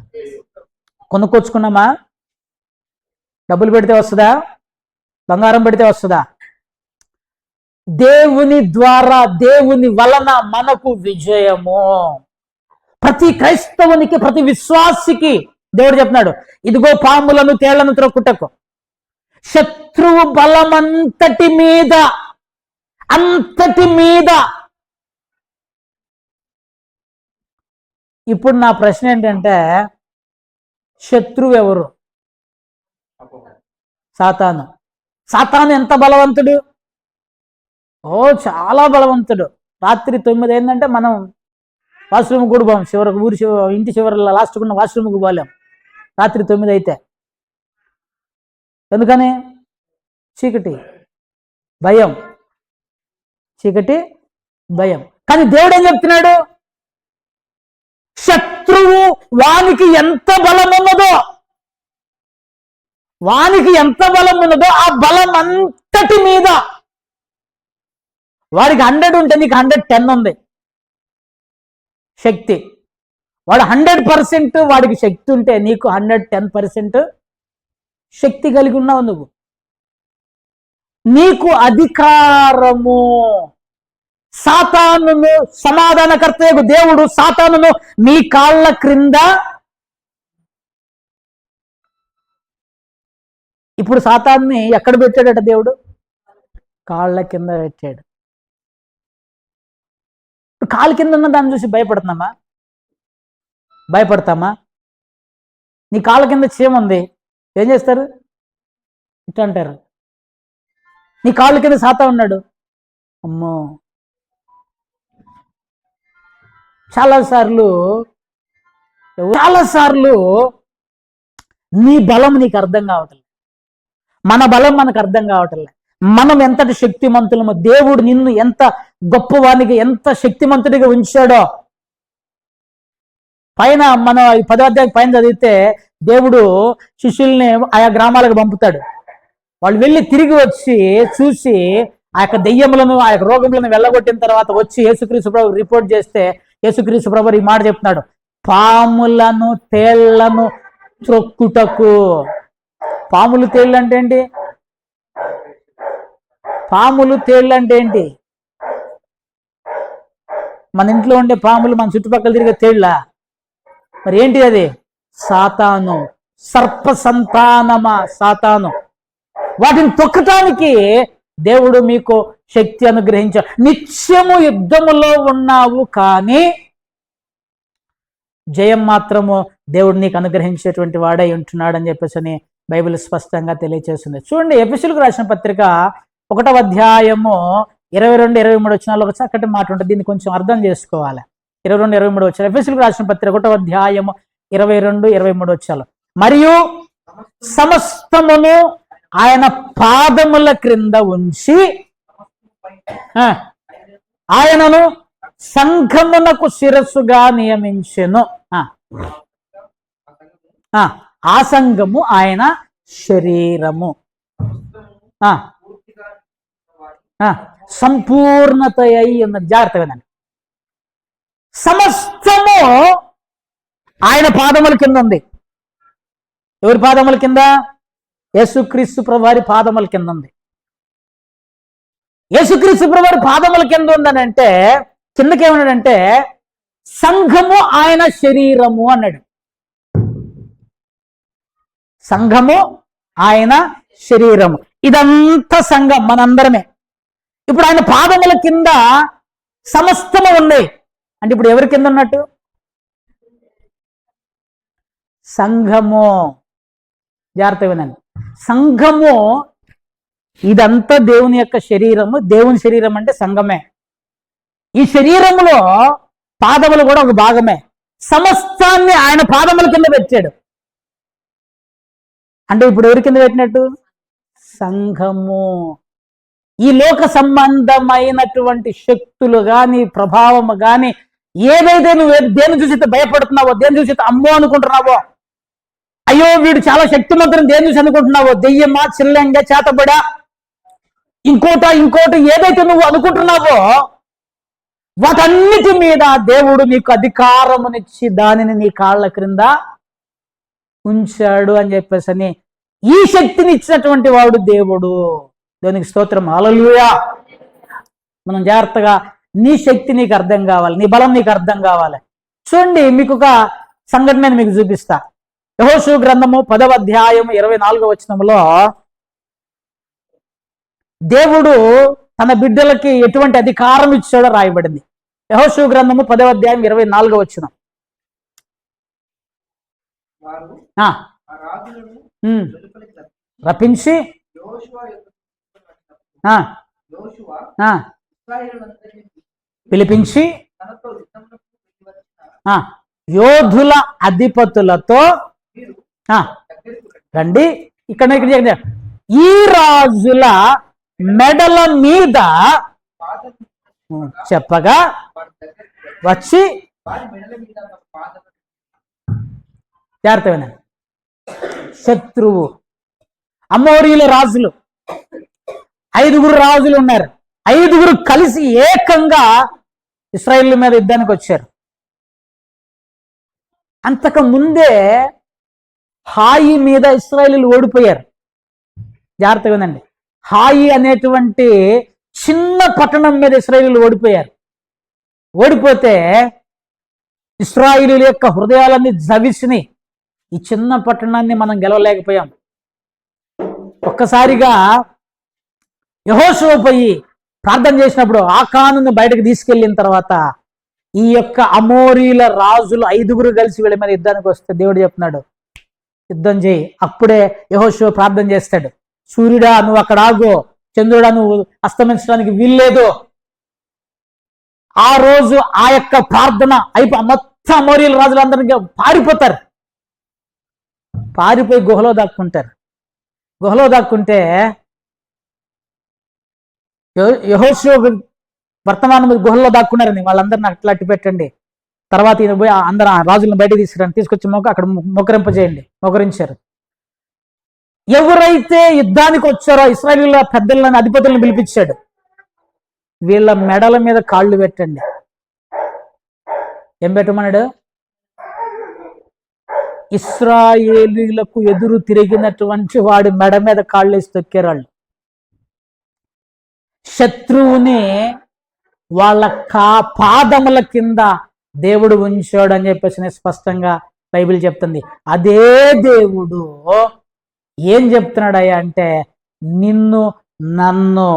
కొనుక్కొచ్చుకున్నామా? డబ్బులు పెడితే వస్తుందా? బంగారం పెడితే వస్తుందా? దేవుని ద్వారా, దేవుని వలన మనకు విజయము. ప్రతి క్రైస్తవునికి, ప్రతి విశ్వాసికి దేవుడు చెప్తున్నాడు, ఇదిగో పాములను తేళ్లను త్రొక్కుటకు శత్రువు బలమంతటి మీద, అంతటి మీద. ఇప్పుడు నా ప్రశ్న ఏంటంటే, శత్రువు ఎవరు? సాతాను. సాతాను ఎంత బలవంతుడు? చాలా బలవంతుడు. రాత్రి 9 అయిందంటే మనం వాష్రూమ్ కూడా పోం, చివరికి ఇంటి చివరిలో లాస్ట్కున్న వాష్రూమ్కి పోలేం రాత్రి 9 అయితే. ఎందుకని? చీకటి, భయం, చీకటి, భయం. కానీ దేవుడు ఏం చెప్తున్నాడు? శత్రువు వానికి ఎంత బలం ఉన్నదో, వానికి ఎంత బలం ఉన్నదో ఆ బలం అంతటి మీద, వాడికి 100 ఉంటే నీకు 110 ఉంది శక్తి. వాడు 100% వాడికి శక్తి ఉంటే నీకు 110% శక్తి కలిగి ఉన్నావు నువ్వు. నీకు అధికారము. సాతానును, సమాధానకర్తయగు దేవుడు సాతానును మీ కాళ్ళ క్రింద. ఇప్పుడు సాతాన్ని ఎక్కడ పెట్టాడట దేవుడు? కాళ్ళ కింద పెట్టాడు. కాళ్ళ కింద ఉన్న దాన్ని చూసి భయపడుతున్నామా? భయపడతామా? నీ కాళ్ళ కింద చీమ ఉంది, ఏం చేస్తారు? ఇట్లా అంటారు. నీ కాళ్ళ కింద సాతా ఉన్నాడు, అమ్మో. చాలాసార్లు నీ బలం నీకు అర్థం కావట్లేదు, మన బలం మనకు అర్థం కావట్లేదు. మనం ఎంతటి శక్తిమంతులమో, దేవుడు నిన్ను ఎంత గొప్పవానికి, ఎంత శక్తిమంతుడిగా ఉంచాడో. పైన మన 10వ అధ్యాయం పైన చదివితే దేవుడు శిష్యుల్ని ఆయా గ్రామాలకు పంపుతాడు. వాళ్ళు వెళ్ళి తిరిగి వచ్చి చూసి ఆ యొక్క దెయ్యములను ఆ యొక్క రోగములను వెళ్ళగొట్టిన తర్వాత వచ్చి యేసుక్రీస్తు ప్రభు రిపోర్ట్ చేస్తే యేసుక్రీస్తు ప్రభు ఈ మాట చెప్తున్నాడు, పాములను తేళ్లను త్రొక్కుటకు. పాములు తేళ్ళు అంటే ఏంటి? పాములు తేళ్ళు అంటే ఏంటి? మన ఇంట్లో ఉండే పాములు మన చుట్టుపక్కల తిరిగే తేళ్ళ? మరి ఏంటి అది? సాతాను, సర్ప సంతానమా సాతాను. వాటిని తొక్కటానికి దేవుడు మీకు శక్తి అనుగ్రహించాడు. నిత్యము యుద్ధములో ఉన్నావు, కానీ జయం మాత్రము దేవుడు నీకు అనుగ్రహించేటువంటి వాడై ఉంటున్నాడు అని చెప్పేసి అని బైబిల్ స్పష్టంగా తెలియజేస్తుంది. చూడండి, ఎఫెసీయులకు రాసిన పత్రిక 1వ అధ్యాయము 22-23 వచనాల్లో ఒక చక్కటి మాట ఉంటుంది. దీన్ని కొంచెం అర్థం చేసుకోవాలి. 22-23 వచనాలు, ఎఫెసీయులకు రాసిన పత్రిక 1వ అధ్యాయము 22-23 వచనాలు. మరియు సమస్తమును ఆయన పాదముల క్రింద ఉంచి ఆయనను సంఘమునకు శిరస్సుగా నియమించెను. ఆ సంఘము ఆయన శరీరము. సంపూర్ణత అయి ఉన్నది. జాగ్రత్తగా సమస్తము ఆయన పాదముల కింద ఉంది. ఎవరి పాదముల కింద? యేసుక్రీస్తు ప్రభువారి పాదముల కింద ఉంది. యేసుక్రీస్తు ప్రభువారి పాదముల కింద ఉందని అంటే కిందకేమన్నాడంటే సంఘము ఆయన శరీరము అన్నాడు. సంఘము ఆయన శరీరము. ఇదంతా సంఘం మనందరమే. ఇప్పుడు ఆయన పాదముల కింద సమస్తము ఉన్నాయి అంటే ఇప్పుడు ఎవరి కింద ఉన్నట్టు? సంఘము. జాగ్రత్త వినండి, సంఘము ఇదంతా దేవుని యొక్క శరీరము. దేవుని శరీరం అంటే సంఘమే. ఈ శరీరములో పాదములు కూడా ఒక భాగమే. సమస్తాన్ని ఆయన పాదముల కింద పెట్టాడు అంటే ఇప్పుడు ఎవరి కింద పెట్టినట్టు? సంఘము. ఈ లోక సంబంధమైనటువంటి శక్తులు గాని ప్రభావము గాని ఏదైతే నువ్వు దేని చూసి భయపడుతున్నావో, దేని చూసి అమ్మో అనుకుంటున్నావో, అయ్యో వీడు చాలా శక్తిమంతుని దేని చూసి అనుకుంటున్నావో, దెయ్యమా, చిల్లంగా, చేతబడా, ఇంకోటి ఏదైతే నువ్వు అనుకుంటున్నావో వాటన్నిటి మీద దేవుడు నీకు అధికారమునిచ్చి దానిని నీ కాళ్ళ క్రింద ఉంచాడు అని చెప్పేసి ఈ శక్తిని ఇచ్చినటువంటి వాడు దేవుడు. దేవునికి స్తోత్రం, హల్లెలూయా. మనం జాగ్రత్తగా నీ శక్తి నీకు అర్థం కావాలి, నీ బలం నీకు అర్థం కావాలి. చూడండి, మీకు ఒక సంఘటన మీకు చూపిస్తా. యెహోషువ గ్రంథము 10వ అధ్యాయం 24వ వచనంలో దేవుడు తన బిడ్డలకి ఎటువంటి అధికారం ఇచ్చాడో రాయబడింది. యెహోషువ గ్రంథము 10వ అధ్యాయం 24వ వచనం. రప్పించి పిలిపించి యోధుల అధిపతులతో రండి, ఇక్కడ ఈ రాజుల మెడల మీద చెప్పగా వచ్చి జాగ్రత్త, శత్రువు అమోరీల రాజులు 5 రాజులు ఉన్నారు. 5 కలిసి ఏకంగా ఇశ్రాయేలు మీద యుద్ధానికి వచ్చారు. అంతకు ముందే హాయి మీద ఇశ్రాయేలీలు ఓడిపోయారు. జాగ్రత్తగా ఉందండి, హాయి అనేటువంటి చిన్న పట్టణం మీద ఇశ్రాయేలీలు ఓడిపోయారు. ఓడిపోతే ఇశ్రాయేలీల యొక్క హృదయాలన్నీ జవిసిని ఈ చిన్న పట్టణాన్ని మనం గెలవలేకపోయాం. ఒక్కసారిగా యెహోషువ పోయి ప్రార్థన చేసినప్పుడు ఆకానును బయటకు తీసుకెళ్ళిన తర్వాత ఈ యొక్క అమోరీల రాజులు 5 కలిసి వీళ్ళ మీద యుద్ధానికి వస్తే దేవుడు చెప్తున్నాడు, యుద్ధం చేయి. అప్పుడే యెహోషువ ప్రార్థన చేస్తాడు, సూర్యుడా నువ్వు అక్కడ ఆగు, చంద్రుడా నువ్వు అస్తమించడానికి వీల్లేదు. ఆ రోజు ఆ యొక్క ప్రార్థన మొత్తం అమోరీల రాజులందరికీ పారిపోతారు. పారిపోయి గుహలో దాక్కుంటారు. గుహలో దాక్కుంటే యెహోషువ వర్తమానం గుహల్లో దాక్కున్నారని వాళ్ళందరిని అట్లా అట్టి పెట్టండి, తర్వాత ఈయన పోయి అందరు రాజులను బయటకు తీసుకొచ్చి అక్కడ మొకరింపజేయండి. మొకరించారు. ఎవరైతే యుద్ధానికి వచ్చారో ఇశ్రాయేలీయుల పెద్దలను, అధిపతులను పిలిపించాడు. వీళ్ళ మెడల మీద కాళ్ళు పెట్టండి. ఏం పెట్టమన్నాడు? ఇశ్రాయేలీలకు ఎదురు తిరిగినటువంటి వాడి మెడ మీద కాళ్ళు వేసి తొక్కేరాళ్ళు. శత్రువుని వాళ్ళ పాదముల కింద దేవుడు ఉంచాడు అని చెప్పేసి స్పష్టంగా బైబిల్ చెప్తుంది. అదే దేవుడు ఏం చెప్తున్నాడయ్యా అంటే, నిన్ను నన్ను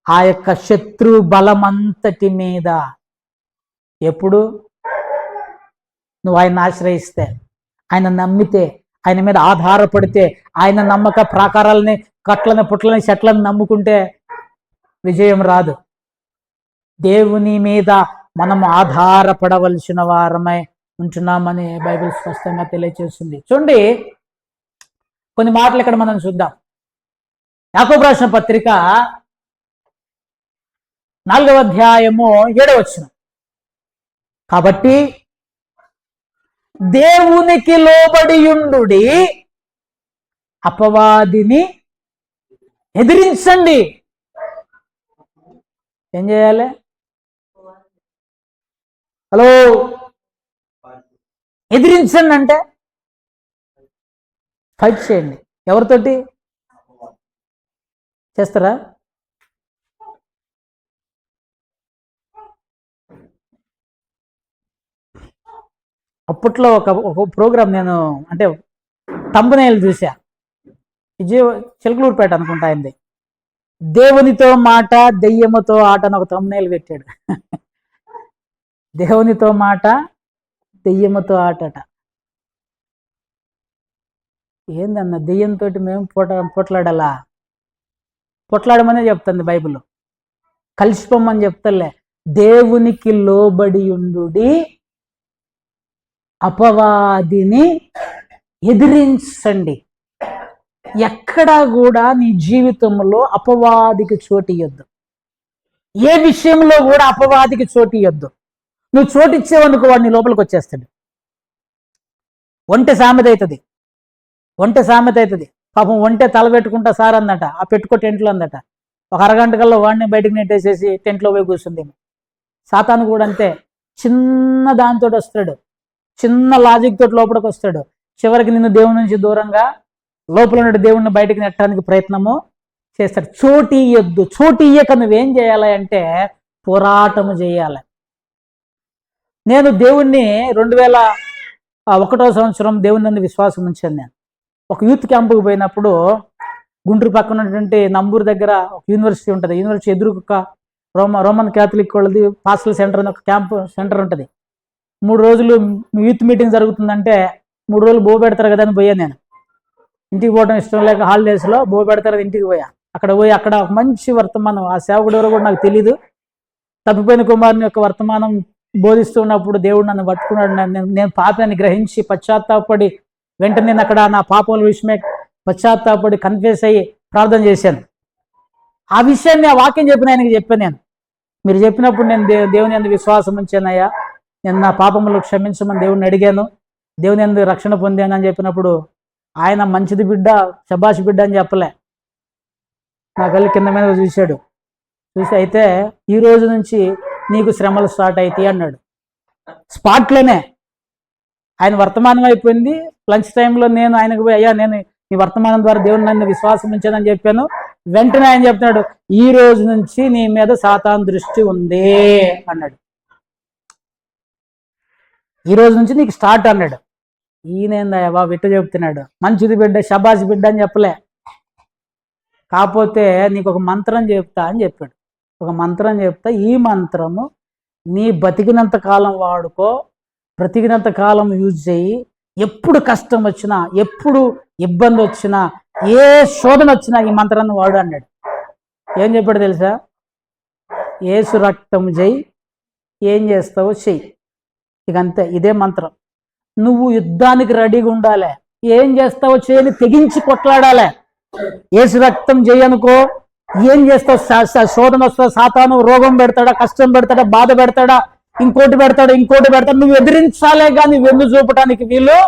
ఆ యొక్క శత్రు బలమంతటి మీద, ఎప్పుడు నువ్వు ఆయన ఆశ్రయిస్తే, ఆయన నమ్మితే, ఆయన మీద ఆధారపడితే, ఆయన నమ్మక ప్రాకారాలని, కట్లని, పుట్లని, చెట్లను నమ్ముకుంటే విజయం రాదు. దేవుని మీద మనం ఆధారపడవలసిన వారమై ఉంటున్నామని బైబిల్ స్పష్టంగా తెలియజేస్తుంది. చూడండి, కొన్ని మాటలు ఇక్కడ మనం చూద్దాం. యాకోబు రాసిన పత్రిక 4వ అధ్యాయము 7వ వచనం. కాబట్టి దేవునికి లోబడియుండుడి, అపవాదిని ఎదిరించండి. ఏం చేయాలి? హలో, ఎదిరించండి అంటే ఫైట్ చేయండి. ఎవరితోటి చేస్తారా? అప్పట్లో ఒక ప్రోగ్రాం నేను అంటే తంబనేలు చూసా. చిలకలూరుపేట అనుకుంటా అయింది. దేవునితో మాట దెయ్యముతో ఆట అని ఒక తంబనేలు పెట్టాడు. దేవునితో మాట దెయ్యముతో ఆటట. ఏందన్న, దెయ్యంతో మేము పొట్లాడాలా? పొట్లాడమనే చెప్తుంది బైబిల్. కలిసిపోమని చెప్తలే. దేవునికి లోబడి ఉండుడి, అపవాదిని ఎదిరించండి. ఎక్కడా కూడా నీ జీవితంలో అపవాదికి చోటియొద్దు. ఏ విషయంలో కూడా అపవాదికి చోటియొద్దు. నువ్వు చోటిచ్చేవనుకో వాడిని లోపలికి వచ్చేస్తాడు. ఒంటె సామెత అవుతుంది. పాపం ఒంటె తల పెట్టుకుంటా సార్ అందట, ఆ పెట్టుకో టెంట్లో అందట. ఒక అరగంట కల్లా వాడిని బయటకు నెట్టేసేసి టెంట్లో పోయి కూర్చుంది. సాతాను కూడా అంతే, చిన్న దాంతో వస్తాడు, చిన్న లాజిక్ తోటి లోపలికి వస్తాడు. చివరికి నిన్ను దేవుని నుంచి దూరంగా, లోపల ఉన్న దేవుణ్ణి బయటకు నెట్టడానికి ప్రయత్నము చేస్తాడు. చోటు ఇయ్యక నువ్వేం చేయాలి అంటే పోరాటము చేయాలి. నేను దేవుణ్ణి 2001వ సంవత్సరం దేవుని నందు విశ్వాసం ఉంచాను. నేను ఒక యూత్ క్యాంపుకి పోయినప్పుడు గుంటూరు పక్కన ఉన్నటువంటి నంబూరు దగ్గర ఒక యూనివర్సిటీ ఉంటుంది. యూనివర్సిటీ ఎదురుక రోమన్ క్యాథలిక్ వాళ్ళది పాస్టల్ సెంటర్ అని ఒక క్యాంప్ సెంటర్ ఉంటుంది. 3 రోజులు యూత్ మీటింగ్ జరుగుతుందంటే 3 రోజులు బో పెడతారు కదా అని పోయాను. నేను ఇంటికి పోవడం ఇష్టం లేక హాలిడేస్లో బో పెడతారు ఇంటికి పోయా. అక్కడ ఒక మంచి వర్తమానం, ఆ సేవకుడు ఎవరో కూడా నాకు తెలీదు, తప్పిపోయిన కుమారుని యొక్క వర్తమానం బోధిస్తున్నప్పుడు దేవుడు నన్ను పట్టుకున్నాడు. నేను పాపాన్ని గ్రహించి పశ్చాత్తాపడి వెంటనే నేను అక్కడ నా పాపముల విషయమే పశ్చాత్తాపడి కన్ఫ్యూస్ అయ్యి ప్రార్థన చేశాను. ఆ విషయాన్ని, ఆ వాక్యం చెప్పిన ఆయనకి చెప్పాను. మీరు చెప్పినప్పుడు నేను దేవుని యందు విశ్వాసం ఉంచానయ్యా, నేను నా పాపములు క్షమించమని దేవుడిని అడిగాను, దేవుని యందు రక్షణ పొందాను అని చెప్పినప్పుడు ఆయన మంచిది బిడ్డ, శబాష్ బిడ్డ అని చెప్పలే, నా కళ్ళు కింద మీద చూశాడు. అయితే ఈ రోజు నుంచి నీకు శ్రమలు స్టార్ట్ అవుతాయి అన్నాడు. స్పాట్లోనే ఆయన వర్తమానం అయిపోయింది. లంచ్ టైంలో నేను ఆయనకు పోయి, అయ్యా నేను ఈ వర్తమానం ద్వారా దేవుని నన్ను విశ్వాసం ఉంచానని చెప్పాను. వెంటనే ఆయన చెప్తున్నాడు, ఈ రోజు నుంచి నీ మీద సాతాను దృష్టి ఉంది అన్నాడు. ఈ రోజు నుంచి నీకు స్టార్ట్ అన్నాడు. ఈయనేందయ్యా బాబు ఇట్ట చెప్తున్నాడు, మంచిది బిడ్డ, శబాష్ బిడ్డ అని చెప్పలే. కాకపోతే నీకు ఒక మంత్రం చెప్తా అని చెప్పాడు. ఒక మంత్రం చెప్తా, ఈ మంత్రము నీ బతికినంత కాలం వాడుకో, బ్రతికినంత కాలం యూజ్ చేయి. ఎప్పుడు కష్టం వచ్చినా, ఎప్పుడు ఇబ్బంది వచ్చినా, ఏ శోధన వచ్చినా ఈ మంత్రాన్ని వాడు అన్నాడు. ఏం చెప్పాడు తెలుసా? ఏసు రక్తం చేయి, ఏం చేస్తావో చెయ్యి. ఇక అంతే, ఇదే మంత్రం. నువ్వు యుద్ధానికి రెడీగా ఉండాలి. ఏం చేస్తావో చేయని తెగించి కొట్లాడాలి. ఏసు రక్తం చేయనుకో, ఏం చేస్తావు? శోధన వస్తా, సాతాను రోగం పెడతాడా, కష్టం పెడతాడా, బాధ పెడతాడా, ఇంకోటి పెడతాడు. నువ్వు ఎదిరించాలే కానీ వెన్ను చూపటానికి వీళ్ళు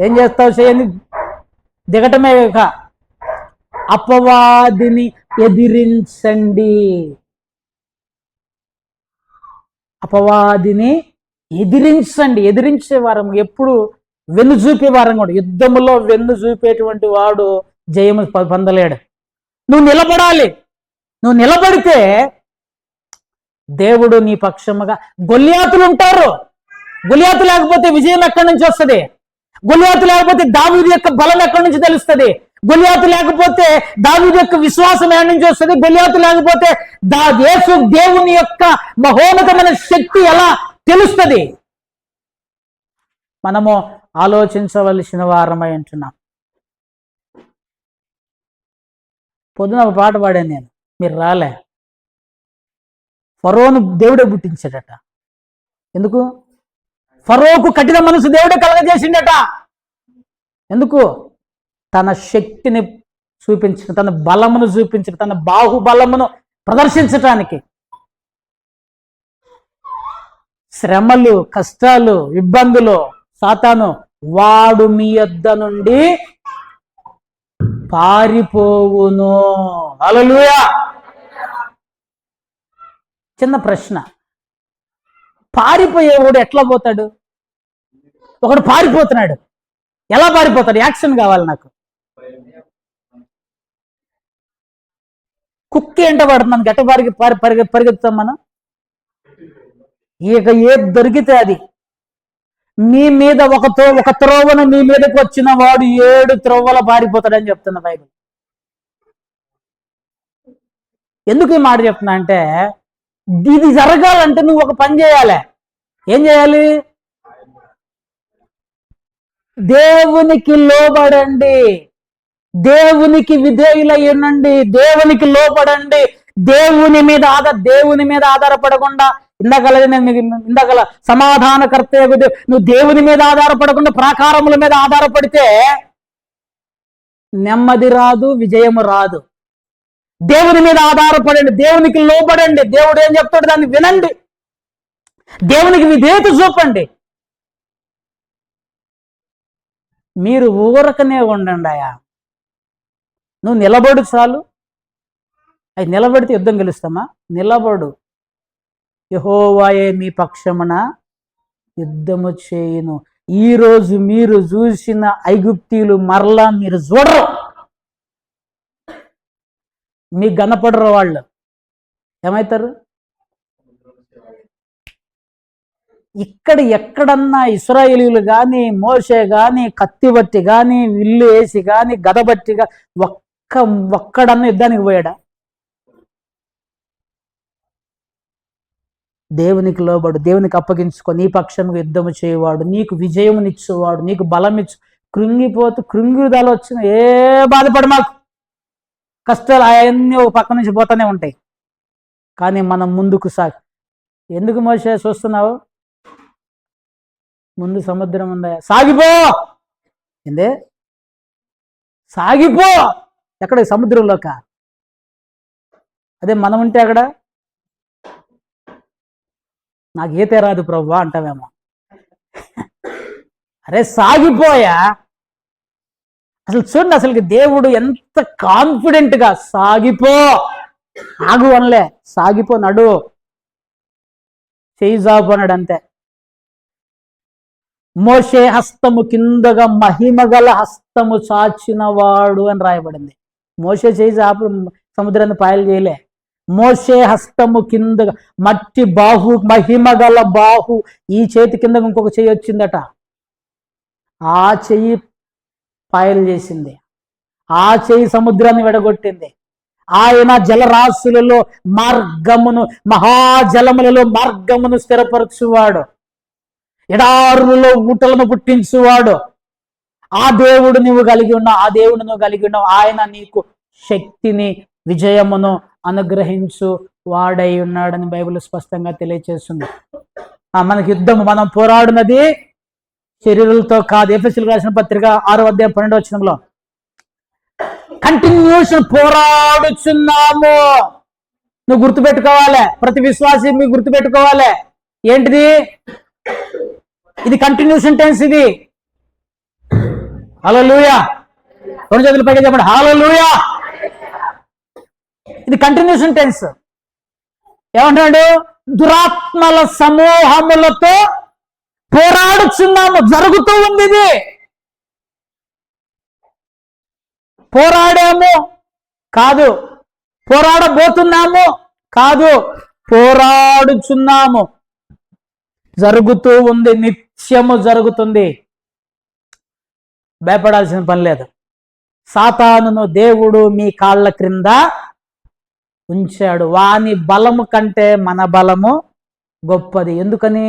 ఏం చేస్తావు చేయని దిగటమే. అపవాదిని ఎదిరించండి. అపవాదిని ఎదిరించండి. ఎదిరించే వారం ఎప్పుడు వెన్ను చూపే వారం కూడా. యుద్ధములో వెన్ను చూపేటువంటి వాడు జయము పొందలేడు. నువ్వు నిలబడాలి. నువ్వు నిలబడితే దేవుడు నీ పక్షముగా. గొల్లియాతులు ఉంటారు. గొల్లియాతు లేకపోతే విజయం ఎక్కడి నుంచి వస్తుంది? గొల్లియాతు లేకపోతే దావీదు యొక్క బలం ఎక్కడి నుంచి తెలుస్తుంది? గొల్లియాతు లేకపోతే దావీదు యొక్క విశ్వాసం ఎక్కడి నుంచి వస్తుంది? గొల్లియాతు లేకపోతే యేసు దేవుని యొక్క మహోన్నతమైన శక్తి ఎలా తెలుస్తుంది? మనము ఆలోచించవలసిన వారమై ఉంటున్నాం. పొద్దున ఒక పాట పాడాను నేను, మీరు రాలే. ఫరోను దేవుడే పుట్టించాడట. ఎందుకు? ఫరోకు కఠిన మనసు దేవుడే కలగజేసిండట. ఎందుకు? తన శక్తిని చూపించిన, తన బలమును చూపించిన, తన బాహుబలమును ప్రదర్శించటానికి. శ్రమలు, కష్టాలు, ఇబ్బందులు, సాతాను వాడు మీ యొద్ద నుండి పారిపోవును. హల్లెలూయా. చిన్న ప్రశ్న, పారిపోయేవాడు ఎట్లా పోతాడు? ఒకడు పారిపోతున్నాడు, ఎలా పారిపోతాడు? యాక్షన్ కావాలి నాకు. కుక్కి ఎంట పడుతున్నాను, గట్ట పరిగెత్తుతాం మనం. ఇక ఏది దొరికితే అది. మీ మీద ఒక త్రోవన మీ మీదకి వచ్చిన వాడు 7 త్రోవల పారిపోతాడని చెప్తున్న బైబిల్. ఎందుకు ఈ మాట చెప్తున్నా అంటే, ఇది జరగాలంటే నువ్వు ఒక పని చేయాలి. ఏం చేయాలి? దేవునికి లోబడండి, దేవునికి విధేయులై ఉండండి, దేవునికి లోబడండి. దేవుని మీద ఆధారపడకుండా, ఇందాకల సమాధానకర్త నువ్వు దేవుని మీద ఆధారపడకుండా ప్రాకారముల మీద ఆధారపడితే నెమ్మది రాదు, విజయము రాదు. దేవుని మీద ఆధారపడండి, దేవునికి లోబడండి. దేవుడు ఏం చెప్తాడు దాన్ని వినండి, దేవునికి విధేయత చూపండి. మీరు ఊరకనే ఉండండి. నువ్వు నిలబడు చాలు. అవి నిలబడితే యుద్ధం గెలుస్తామా? నిలబడు. యెహోవాయే మీ పక్షమున యుద్ధము చేయును. ఈరోజు మీరు చూసిన ఐగుప్తీయులు మరలా మీరు చూడరు. మీకు కనపడరు. వాళ్ళు ఏమవుతారు? ఇక్కడ ఎక్కడన్నా ఇశ్రాయేలీయులు కానీ, మోషే కానీ, కత్తిబట్టి కానీ, విల్లు వేసి కానీ, గదబట్టి కానీ ఒక్కడన్నా యుద్ధానికి పోయాడా? దేవునికి లోబడు, దేవునికి అప్పగించుకో. నీ పక్షంగా యుద్ధము చేయవాడు, నీకు విజయమునిచ్చేవాడు, నీకు బలం ఇచ్చు. కృంగిదాలు వచ్చిన ఏ బాధపడు మాకు. కష్టాలు అవన్నీ ఒక పక్క నుంచి పోతానే ఉంటాయి. కానీ మనం ముందుకు సాగి. ఎందుకు మోషే చూస్తున్నావు? ముందు సముద్రం ఉందా? సాగిపో. ఏందే సాగిపో? ఎక్కడ? సముద్రంలోక. అదే మనం ఉంటే అక్కడ నాకు ఈతే రాదు ప్రభువా అంటావేమో. అరే సాగిపోయా. అసలు చూడండి, అసలుకి దేవుడు ఎంత కాన్ఫిడెంట్ గా సాగిపో, ఆగు అనలే, సాగిపో, నడు, చేయి జాపు అన్నాడు అంతే. మోషే హస్తము కిందగా మహిమగల హస్తము చాచినవాడు అని రాయబడింది. మోషే చేయి జాపు సముద్రాన్ని పాయలు చేయలే. మోషే హస్తము కిందగా మట్టి బాహు, మహిమగల బాహు. ఈ చేతి కింద ఇంకొక చెయ్యి వచ్చిందట. ఆ చెయ్యి పాయలు చేసింది. ఆ చెయ్యి సముద్రాన్ని విడగొట్టింది. ఆయన జలరాశులలో మార్గమును, మహాజలములలో మార్గమును స్థిరపరచువాడు, ఎడారులలో ఊటలను పుట్టించువాడు. ఆ దేవుడు నువ్వు కలిగి ఉన్నావు, ఆ దేవుడు నువ్వు కలిగి ఉన్నావు. ఆయన నీకు శక్తిని, విజయమును అనుగ్రహించు వాడై ఉన్నాడని బైబిల్ స్పష్టంగా తెలియజేస్తుంది. మనకి యుద్ధము, మనం పోరాడునది శరీరులతో కాదు. ఎఫెసీయులకు రాసిన పత్రిక 6వ అధ్యాయం 12వ వచనంలో కంటిన్యూషన్ పోరాడుచున్నాము. నువ్వు గుర్తుపెట్టుకోవాలి, ప్రతి విశ్వాసి మీకు గుర్తుపెట్టుకోవాలి. ఏంటిది? ఇది కంటిన్యూషన్ టెన్స్. ఇది హల్లెలూయా. 2 చేతుల పైకి చెప్పండి హల్లెలూయా. ఇది కంటిన్యూషన్ టెన్స్. ఏమంటాడు? దురాత్మల సమూహములతో పోరాడుచున్నాము. జరుగుతూ ఉంది ఇది. పోరాడాము కాదు, పోరాడబోతున్నాము కాదు, పోరాడుచున్నాము. జరుగుతూ ఉంది, నిత్యము జరుగుతుంది. భయపడాల్సిన పని లేదు. సాతానును దేవుడు మీ కాళ్ళ క్రింద ఉంచాడు. వాని బలము కంటే మన బలము గొప్పది. ఎందుకని?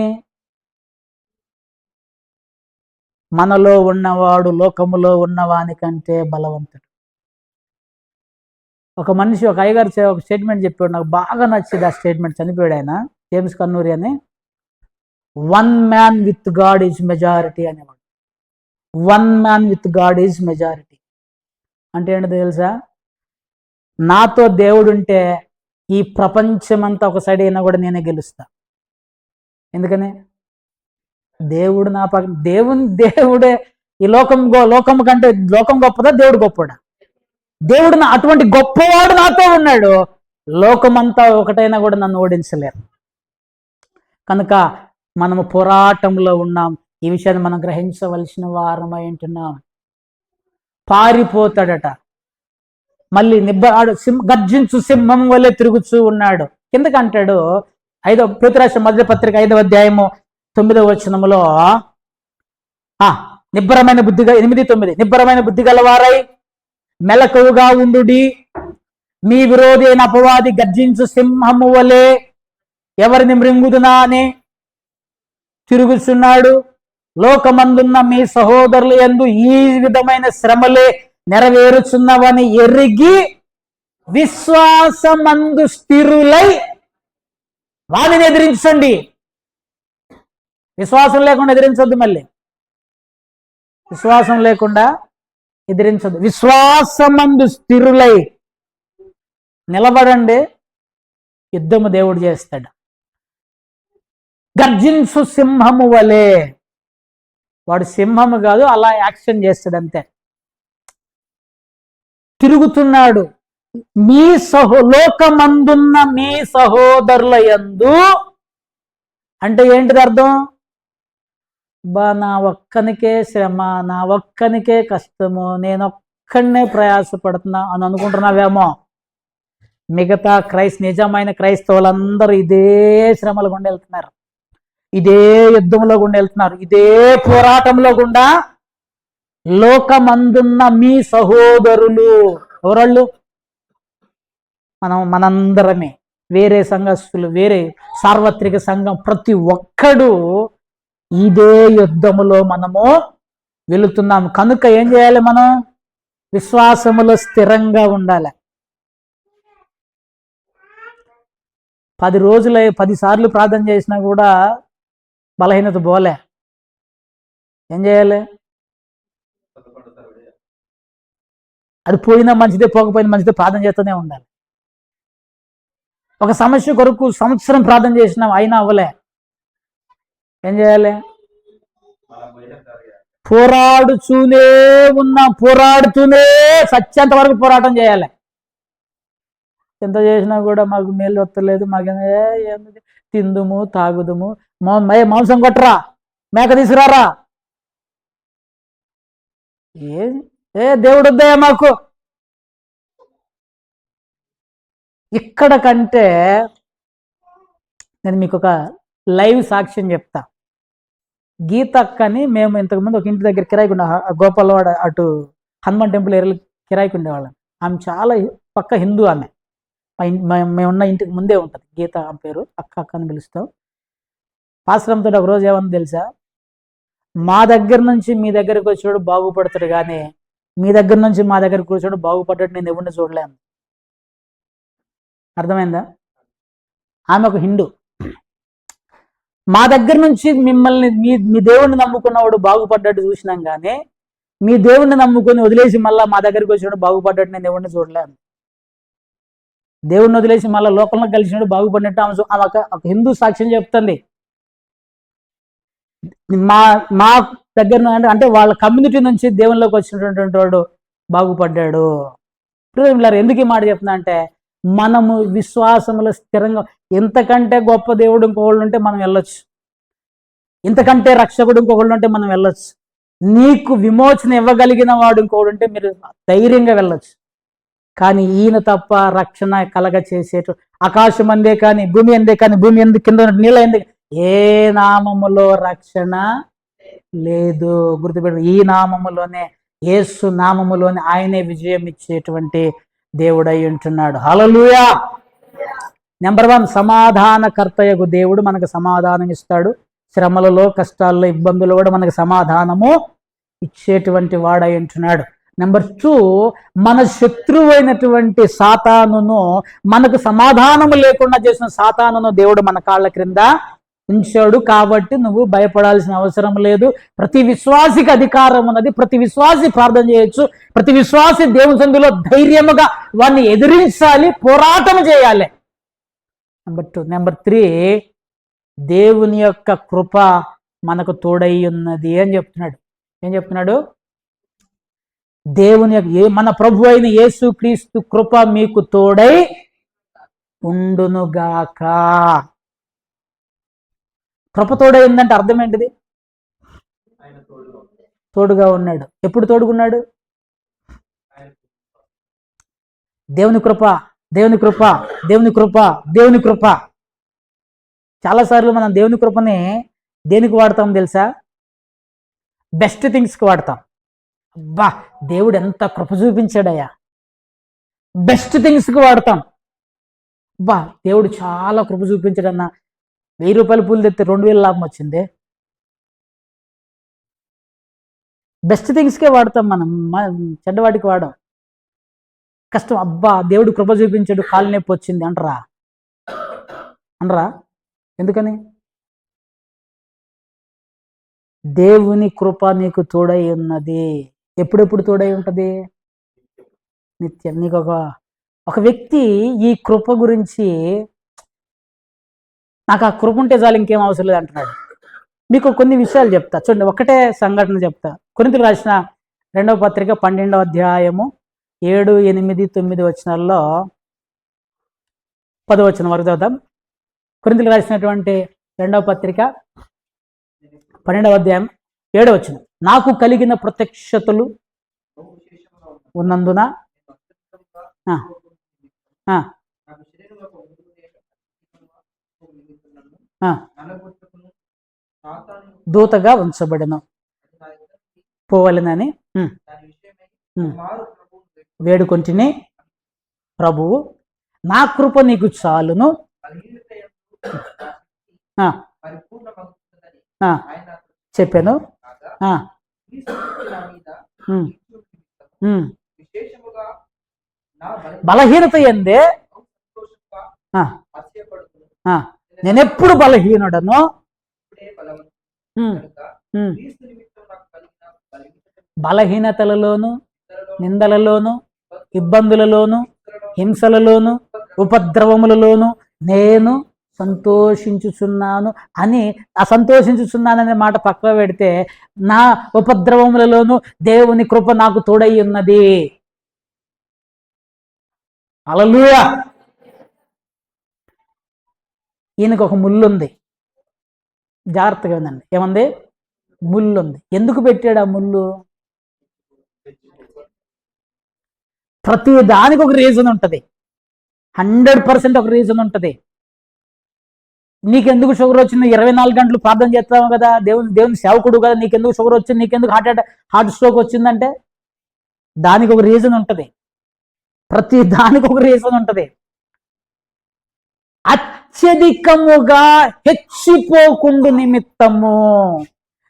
మనలో ఉన్నవాడు లోకములో ఉన్నవాని కంటే బలవంతుడు. ఒక మనిషి, ఒక అయ్యగారు ఒక స్టేట్మెంట్ చెప్పాడు, నాకు బాగా నచ్చింది ఆ స్టేట్మెంట్. చనిపోయాడు ఆయన, జేమ్స్ కన్నూరి అని. 1 man with God is majority అనేవాడు. 1 man with God is majority అంటే ఏంటో తెలుసా? నాతో దేవుడుంటే ఈ ప్రపంచమంతా ఒక సైడ్ అయినా కూడా నేనే గెలుస్తా. ఎందుకని? దేవుడు నా పక్కన. దేవుడే ఈ లోకం కంటే లోకం గొప్పదా, దేవుడు గొప్పడా? దేవుడు అటువంటి గొప్పవాడు నాతో ఉన్నాడు. లోకమంతా ఒకటైనా కూడా నన్ను ఓడించలేరు. కనుక మనము పోరాటంలో ఉన్నాం. ఈ విషయాన్ని మనం గ్రహించవలసిన వారమై ఉంటున్నాం. పారిపోతాడట, మళ్ళీ గర్జించు సింహం వల్లే తిరుగుతూ ఉన్నాడు. కిందకంటాడు, 5వ పేతురు మొదటి పత్రిక 5వ అధ్యాయము 9వ వచనములో, నిబ్బరమైన బుద్ధిగా 8-9 నిబ్బరమైన బుద్ధి గలవారై మెలకువగా ఉండుడి. మీ విరోధి అయిన అపవాది గర్జించు సింహము వలె ఎవరిని మృంగుదునా అని తిరుగుచున్నాడు. లోకమందున్న మీ సహోదరులు యందు ఈ విధమైన శ్రమలే నెరవేరుచున్నవని ఎరిగి విశ్వాసమందు స్థిరులై వాడిని ఎదిరించండి. విశ్వాసం లేకుండా ఎదిరించొద్దు. మళ్ళీ విశ్వాసం లేకుండా ఎదిరించొద్దు. విశ్వాసమందు స్థిరులై నిలబడండి. యుద్ధము దేవుడు చేస్తాడు. గర్జించు సింహము వలె. వాడు సింహము కాదు, అలా యాక్షన్ చేస్తాడంతే. తిరుగుతున్నాడు. మీ లోకమందున్న మీ సహోదరుల యందు అంటే ఏంటిది అర్థం? నా ఒక్కనికే శ్రమ, నా ఒక్కనికే కష్టము, నేను ఒక్కడనే ప్రయాసపడుతున్నా అని అనుకుంటున్నావేమో. మిగతా నిజమైన క్రైస్తవులందరూ ఇదే శ్రమల గుండా వెళ్తున్నారు, ఇదే యుద్ధంలో గుండా వెళ్తున్నారు, ఇదే పోరాటంలో గుండా. లోకమందున్న మీ సహోదరులు ఎవరళ్ళు? మనందరమే. వేరే సంఘస్థులు, వేరే సార్వత్రిక సంఘం, ప్రతి ఒక్కడు ఇదే యుద్ధములో మనము వెళుతున్నాము. కనుక ఏం చేయాలి? మనం విశ్వాసములో స్థిరంగా ఉండాలి. 10 సార్లు ప్రార్థన చేసినా కూడా బలహీనత పోలే. ఏం చేయాలి? అది పోయినా మంచిదే, పోకపోయినా మంచిదే, ప్రార్థన చేస్తూనే ఉండాలి. ఒక సమస్య కొరకు సంవత్సరం ప్రార్థన చేసినాం, అయినా అవ్వలే. ఏం చేయాలి? పోరాడుతూనే సత్యంత వరకు పోరాటం చేయాలి. ఎంత చేసినా కూడా మాకు మేలు వస్తలేదు, మాకు తిందుము తాగుదుము, మాంసం కొట్టరా, మేక తీసుకురారా, దేవుడు వద్దయా మాకు. ఇక్కడ కంటే నేను మీకు ఒక లైవ్ సాక్ష్యం చెప్తా. గీతక్కని మేము ఇంతకుముందు ఒక ఇంటి దగ్గర కిరాయికి ఉండే, గోపాలవాడ అటు హనుమాన్ టెంపుల్ ఏరియాలో కిరాయికి ఉండేవాళ్ళం. ఆమె చాలా పక్క హిందూ. ఆమె మేమున్న ఇంటికి ముందే ఉంటుంది. గీత ఆమె పేరు. అక్క అని పిలుస్తాం. పాశ్రంతో ఒక రోజు ఏమన్నా తెలుసా? మా దగ్గర నుంచి మీ దగ్గరకు వచ్చాడు బాగుపడతాడు, కానీ మీ దగ్గర నుంచి మా దగ్గరకు వచ్చాడు బాగుపడ్డాడు నేను ఎవరిని చూడలేను. అర్థమైందా? ఆమె ఒక హిందూ. మా దగ్గర నుంచి మిమ్మల్ని మీ దేవుణ్ణి నమ్ముకున్నవాడు బాగుపడ్డాడు చూసినాం, కానీ మీ దేవుణ్ణి నమ్ముకొని వదిలేసి మళ్ళీ మా దగ్గరికి వచ్చినాడు బాగుపడ్డాడు నేను ఎవరిని చూడలేను. దేవుణ్ణి వదిలేసి మళ్ళీ లోకంలో కలిసినాడు బాగుపడినట్టు ఆమె ఒక హిందూ సాక్ష్యం చెప్తుంది. మా దగ్గర అంటే వాళ్ళ కమ్యూనిటీ నుంచి దేవునిలోకి వచ్చినటువంటి వాడు బాగుపడ్డాడు. ఎందుకు ఈ మాట చెప్తున్నా అంటే, మనము విశ్వాసములో స్థిరంగా, ఇంతకంటే గొప్ప దేవుడు ఇంకొకళ్ళు ఉంటే మనం వెళ్ళొచ్చు, ఇంతకంటే రక్షకుడు ఇంకొకళ్ళు ఉంటే మనం వెళ్ళొచ్చు, నీకు విమోచన ఇవ్వగలిగిన వాడు ఇంకొకడు ఉంటే మీరు ధైర్యంగా వెళ్ళొచ్చు. కానీ ఈయన తప్ప రక్షణ కలగ చేసేట ఆకాశం అందే కానీ భూమి అందే కానీ భూమి ఎందుకు కింద నీళ్ళ ఎందుకు ఏ నామములో రక్షణ లేదు. గుర్తుపెట్టు, ఈ నామములోనే, యేసు నామములోనే ఆయనే విజయం ఇచ్చేటువంటి దేవుడై ఉంటున్నాడు. హల్లెలూయా. నెంబర్ 1, సమాధానకర్తయగు దేవుడు మనకు సమాధానం ఇస్తాడు. శ్రమలలో, కష్టాల్లో, ఇబ్బందులు కూడా మనకు సమాధానము ఇచ్చేటువంటి వాడై ఉంటున్నాడు. నెంబర్ 2, మన శత్రువు అయినటువంటి సాతానును, మనకు సమాధానము లేకుండా చేసిన సాతానును దేవుడు మన కాళ్ళ క్రింద ఉంచాడు. కాబట్టి నువ్వు భయపడాల్సిన అవసరం లేదు. ప్రతి విశ్వాసికి అధికారం ఉన్నది. ప్రతి విశ్వాసి ప్రార్థన చేయొచ్చు. ప్రతి విశ్వాసి దేవుని సన్నిధిలో ధైర్యముగా వాడిని ఎదిరించాలి, పోరాటం చేయాలి. నెంబర్ 2. నెంబర్ 3, దేవుని యొక్క కృప మనకు తోడై ఉన్నది అని చెప్తున్నాడు. ఏం చెప్తున్నాడు? దేవుని యొక్క, మన ప్రభు అయిన యేసు క్రీస్తు కృప మీకు తోడై ఉండునుగాక. కృప తోడై ఉందంటే అర్థం ఏంటిది? తోడుగా ఉన్నాడు. ఎప్పుడు తోడుగున్నాడు? దేవుని కృప, దేవుని కృప, దేవుని కృప, దేవుని కృప. చాలాసార్లు మనం దేవుని కృపని దేనికి వాడతాం తెలుసా? బెస్ట్ థింగ్స్కి వాడతాం. అబ్బా, దేవుడు ఎంత కృప చూపించాడయ్యా, బెస్ట్ థింగ్స్కి వాడతాం. అబ్బా, దేవుడు చాలా కృప చూపించాడన్న. 1000 రూపాయలు పూలు తెస్తే 2000 లాభం వచ్చింది. బెస్ట్ థింగ్స్కే వాడతాం మనం, చెడ్డవాటికి వాడం. కష్టం, అబ్బా దేవుడు కృప చూపించాడు, కాలు నొప్పి వచ్చింది అంటరా? అనరా? ఎందుకని? దేవుని కృప నీకు తోడై ఉన్నది. ఎప్పుడెప్పుడు తోడై ఉంటుంది? నిత్యం. నీకు ఒక వ్యక్తి ఈ కృప గురించి, నాకు ఆ కృప ఉంటే చాలు, ఇంకేం అవసరం లేదు అంటున్నాడు. మీకు కొన్ని విషయాలు చెప్తా చూడండి. ఒకటే సంఘటన చెప్తా. కొరింథీయులకు రాసిన 2వ పత్రిక 12వ అధ్యాయము 7, 8, 9 వచనాల్లో 10వ వచనం వరకు చదువుతాం. కొరింథీయులకు రాసినటువంటి 2వ పత్రిక 12వ అధ్యాయం 7వ వచనం. నాకు కలిగిన ప్రత్యక్షతలు ఉన్నందున దూతగా ఉంచబడను పోవాలని వేడుకొంటిని ప్రభువు, నా కృప నీకు చాలును, చెప్పాను. బలహీనత ఎందే నేనెప్పుడు బలహీనుడను, బలహీనతలలోను, నిందలలోను, ఇబ్బందులలోను, హింసలలోను, ఉపద్రవములలోను నేను సంతోషించుచున్నాను అని, ఆ సంతోషించుచున్నాననే మాట పక్కన పెడితే, నా ఉపద్రవములలోను దేవుని కృప నాకు తోడై ఉన్నది. హల్లెలూయా. ఈయనకు ఒక ముళ్ళు ఉంది, జాగ్రత్తగా ఉందండి. ఏముంది? ముళ్ళు ఉంది. ఎందుకు పెట్టాడు ఆ ముళ్ళు? ప్రతి దానికి ఒక రీజన్ ఉంటుంది. 100% ఒక రీజన్ ఉంటుంది. నీకెందుకు షుగర్ వచ్చింది? 24 గంటలు ప్రార్థన చేస్తావు కదా, దేవుని సేవకుడు కదా, నీకెందుకు షుగర్ వచ్చింది, నీకెందుకు హార్ట్ స్ట్రోక్ వచ్చిందంటే దానికి ఒక రీజన్ ఉంటుంది. ప్రతి దానికి ఒక రీజన్ ఉంటుంది. అత్యధికముగా హెచ్చిపోకుండు నిమిత్తము.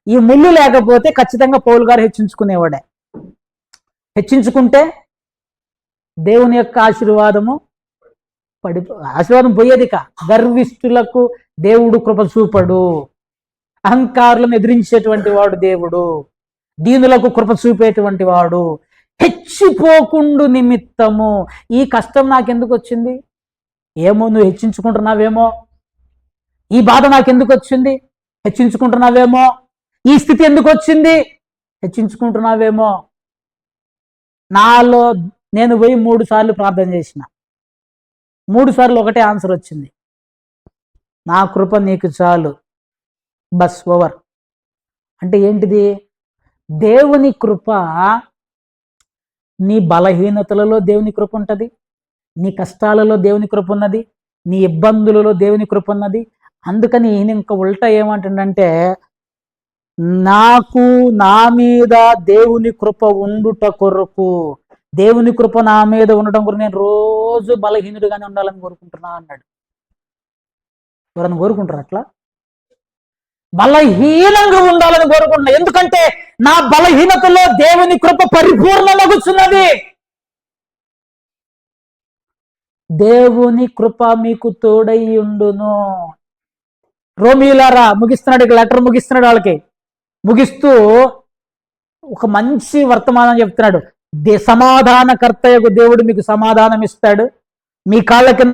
ఈ ముళ్ళు లేకపోతే ఖచ్చితంగా పౌలు గారు హెచ్చించుకునేవాడే. హెచ్చించుకుంటే దేవుని యొక్క ఆశీర్వాదము ఆశీర్వాదం పోయేదిక. గర్విష్ఠులకు దేవుడు కృప చూపడు. అహంకారులను ఎదిరించేటువంటి వాడు దేవుడు. దీనులకు కృప చూపేటువంటి వాడు. హెచ్చిపోకుండు నిమిత్తము. ఈ కష్టం నాకెందుకు వచ్చింది? ఏమో, నువ్వు హెచ్చించుకుంటున్నావేమో. ఈ బాధ నాకెందుకు వచ్చింది? హెచ్చించుకుంటున్నావేమో. ఈ స్థితి ఎందుకు వచ్చింది? హెచ్చించుకుంటున్నావేమో. నాలో నేను పోయి 3 సార్లు ప్రార్థన చేసిన. 3 సార్లు ఒకటే ఆన్సర్ వచ్చింది, నా కృప నీకు చాలు, బస్ ఓవర్. అంటే ఏంటిది? దేవుని కృప, నీ బలహీనతలలో దేవుని కృప ఉంటుంది, నీ కష్టాలలో దేవుని కృప ఉన్నది, నీ ఇబ్బందులలో దేవుని కృప ఉన్నది. అందుకని ఈయన ఇంకా ఉల్టా ఏమంటుండంటే, నాకు నా మీద దేవుని కృప ఉండుట కొరకు, దేవుని కృప నా మీద ఉండటం కొరకు నేను రోజు బలహీనుడిగానే ఉండాలని కోరుకుంటున్నా అన్నాడు. ఎవరన్నా కోరుకుంటారు అట్లా? బలహీనంగా ఉండాలని కోరుకుంటున్నా, ఎందుకంటే నా బలహీనతలో దేవుని కృప పరిపూర్ణమగుచున్నది. దేవుని కృప మీకు తోడై ఉండును. రోమిలారా ముగిస్తున్నాడు, ఇక లెటర్ ముగిస్తున్నాడు వాళ్ళకి. ముగిస్తూ ఒక మంచి వర్తమానం చెప్తున్నాడు. సమాధానకర్తయకు దేవుడు మీకు సమాధానం ఇస్తాడు, మీ కాళ్ళ కింద